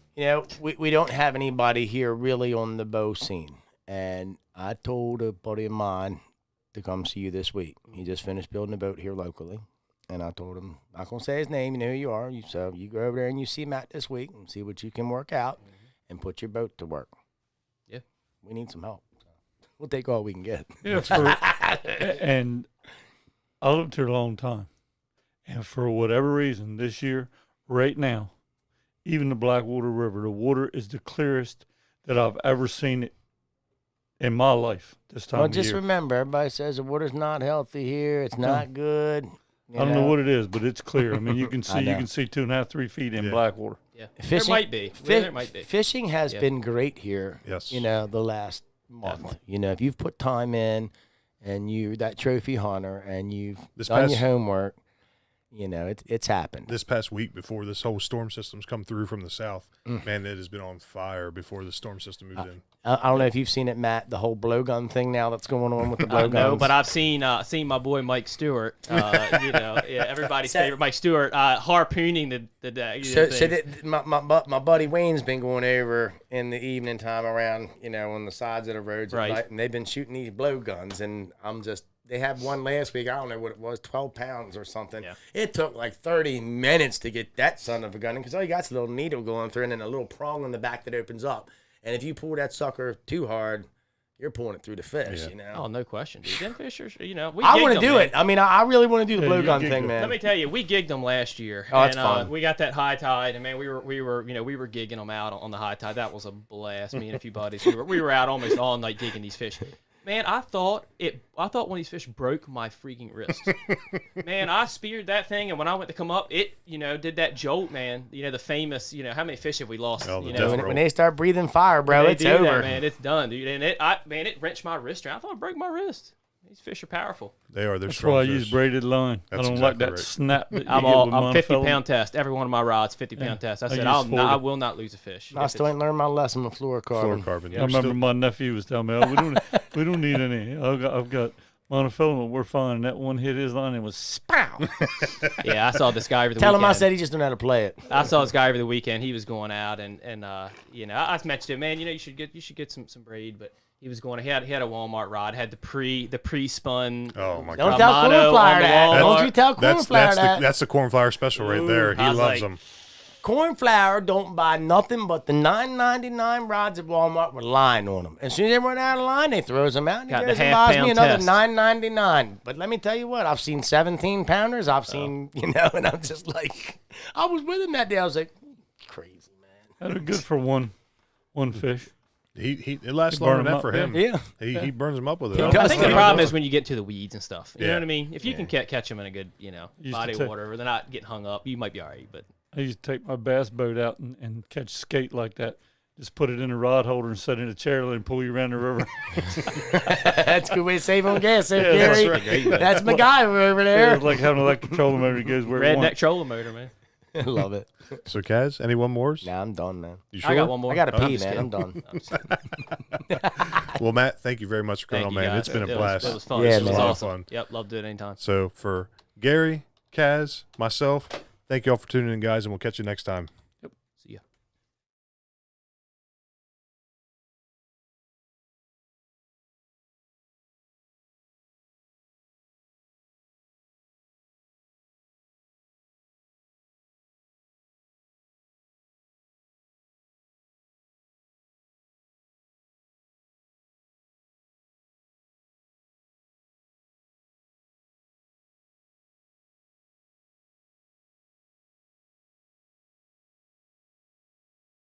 We don't have anybody here really on the bow scene. And I told a buddy of mine to come see you this week. He just finished building a boat here locally. And I told him, not going to say his name, you know who you are. So you go over there and you see Matt this week and see what you can work out and put your boat to work. Yeah. We need some help. So we'll take all we can get. Yeah, and I lived here a long time. And for whatever reason, this year, right now, even the Blackwater River, the water is the clearest that I've ever seen it in my life this time Well, of just year. remember, everybody says the water's not healthy here. It's not good. I don't know what it is, but it's clear. I mean, you can I see know. 2.5, 3 feet in Blackwater. Yeah. Fishing, there might be. There might be. Fishing has Yeah. been great here. Yes. The last month. Definitely. If you've put time in, and you're that trophy hunter, and you've This done past- your homework, it's happened. This past week before this whole storm system's come through from the south, man, it has been on fire before the storm system moved in. I don't know if you've seen it, Matt. The whole blowgun thing now that's going on with the blowguns. No, but I've seen my boy Mike Stewart. Everybody's favorite Mike Stewart harpooning the my buddy Wayne's been going over in the evening time around on the sides of the roads at Right. night, and they've been shooting these blowguns, and they had one last week. I don't know what it was, 12 pounds or something. Yeah. It took like 30 minutes to get that son of a gun in because all you got's a little needle going through and then a little prong in the back that opens up. And if you pull that sucker too hard, you're pulling it through the fish. Oh, no question, dude. Them fishers, we I want to gigged do them, it. I mean, I really want to do the Yeah, you blowgun gigged thing, them. man. Let me tell you, we gigged them last year. Oh, that's and, fun. We got that high tide, and man, we were gigging them out on the high tide. That was a blast. Me and a few buddies, we were out almost all night gigging these fish. Man, I thought one of these fish broke my freaking wrist. Man, I speared that thing, and when I went to come up, it did that jolt, man. The famous, how many fish have we lost? Oh, the know, death When they start breathing fire, bro, they it's do over. that, man. It's done, dude. And it wrenched my wrist around. I thought it broke my wrist. These fish are powerful. They are. They're That's strong why I fish. use braided line. That's I don't like exactly that right. snap that you I'm get with 50 monofilament. pound test. Every one of my rods, 50-pound test. I I said, use I 40. will not lose a fish. I still ain't learned my lesson with fluorocarbon. Fluorocarbon. I remember my nephew was telling me, we don't need any. I've got monofilament. We're fine. And that one hit his line and was spow. Yeah, I saw this guy over the Tell weekend. him I said he just don't know how to play it. I saw this guy over the weekend. He was going out, and I mentioned him, man. You should get some braid, but he was going. He had a Walmart rod, had the pre-spun. Oh my Don't God. tell Motto Cornflower on the that. wall. Don't you tell Cornflower that. That's the cornflower special right there. He I was loves like- them. Cornflower don't buy nothing but the $9.99 rods at Walmart with line on them. As soon as they run out of line, they throws them out and he Got the goes and buys me half-pound another test. $9.99. But let me tell you what, I've seen 17-pounders. I've seen, and I'm just like, I was with him that day. I was like, crazy, man. They're good for one fish. It lasts He longer burn than 'em that for up, him. yeah. He burns them up with it. He I does. I think the Yeah. problem is when you get to the weeds and stuff. You know Yeah. what I mean? If you can catch them in a good, Used body to of water where they're not getting hung up, you might be all right. But I used to take my bass boat out and catch skate like that. Just put it in a rod holder and set it in a chairlift and pull you around the river. That's a good way to save on gas there, Yeah, that's Gary. right. That's MacGyver over Yeah, there. it's like having an electric trolling motor that goes where it redneck wants. trolling motor, man. Love it. So, Kaz, any one more? Nah, I'm done, man. You sure? I got one more. I got to Oh, I'm pee, just man. I'm kidding. done. I'm just- Well, Matt, thank you very much for coming Thank on, you, man. guys. It's been a It blast. was fun. Yeah, It was man. awesome. Fun. Yep, love doing it anytime. So, for Gary, Kaz, myself, thank you all for tuning in, guys, and we'll catch you next time.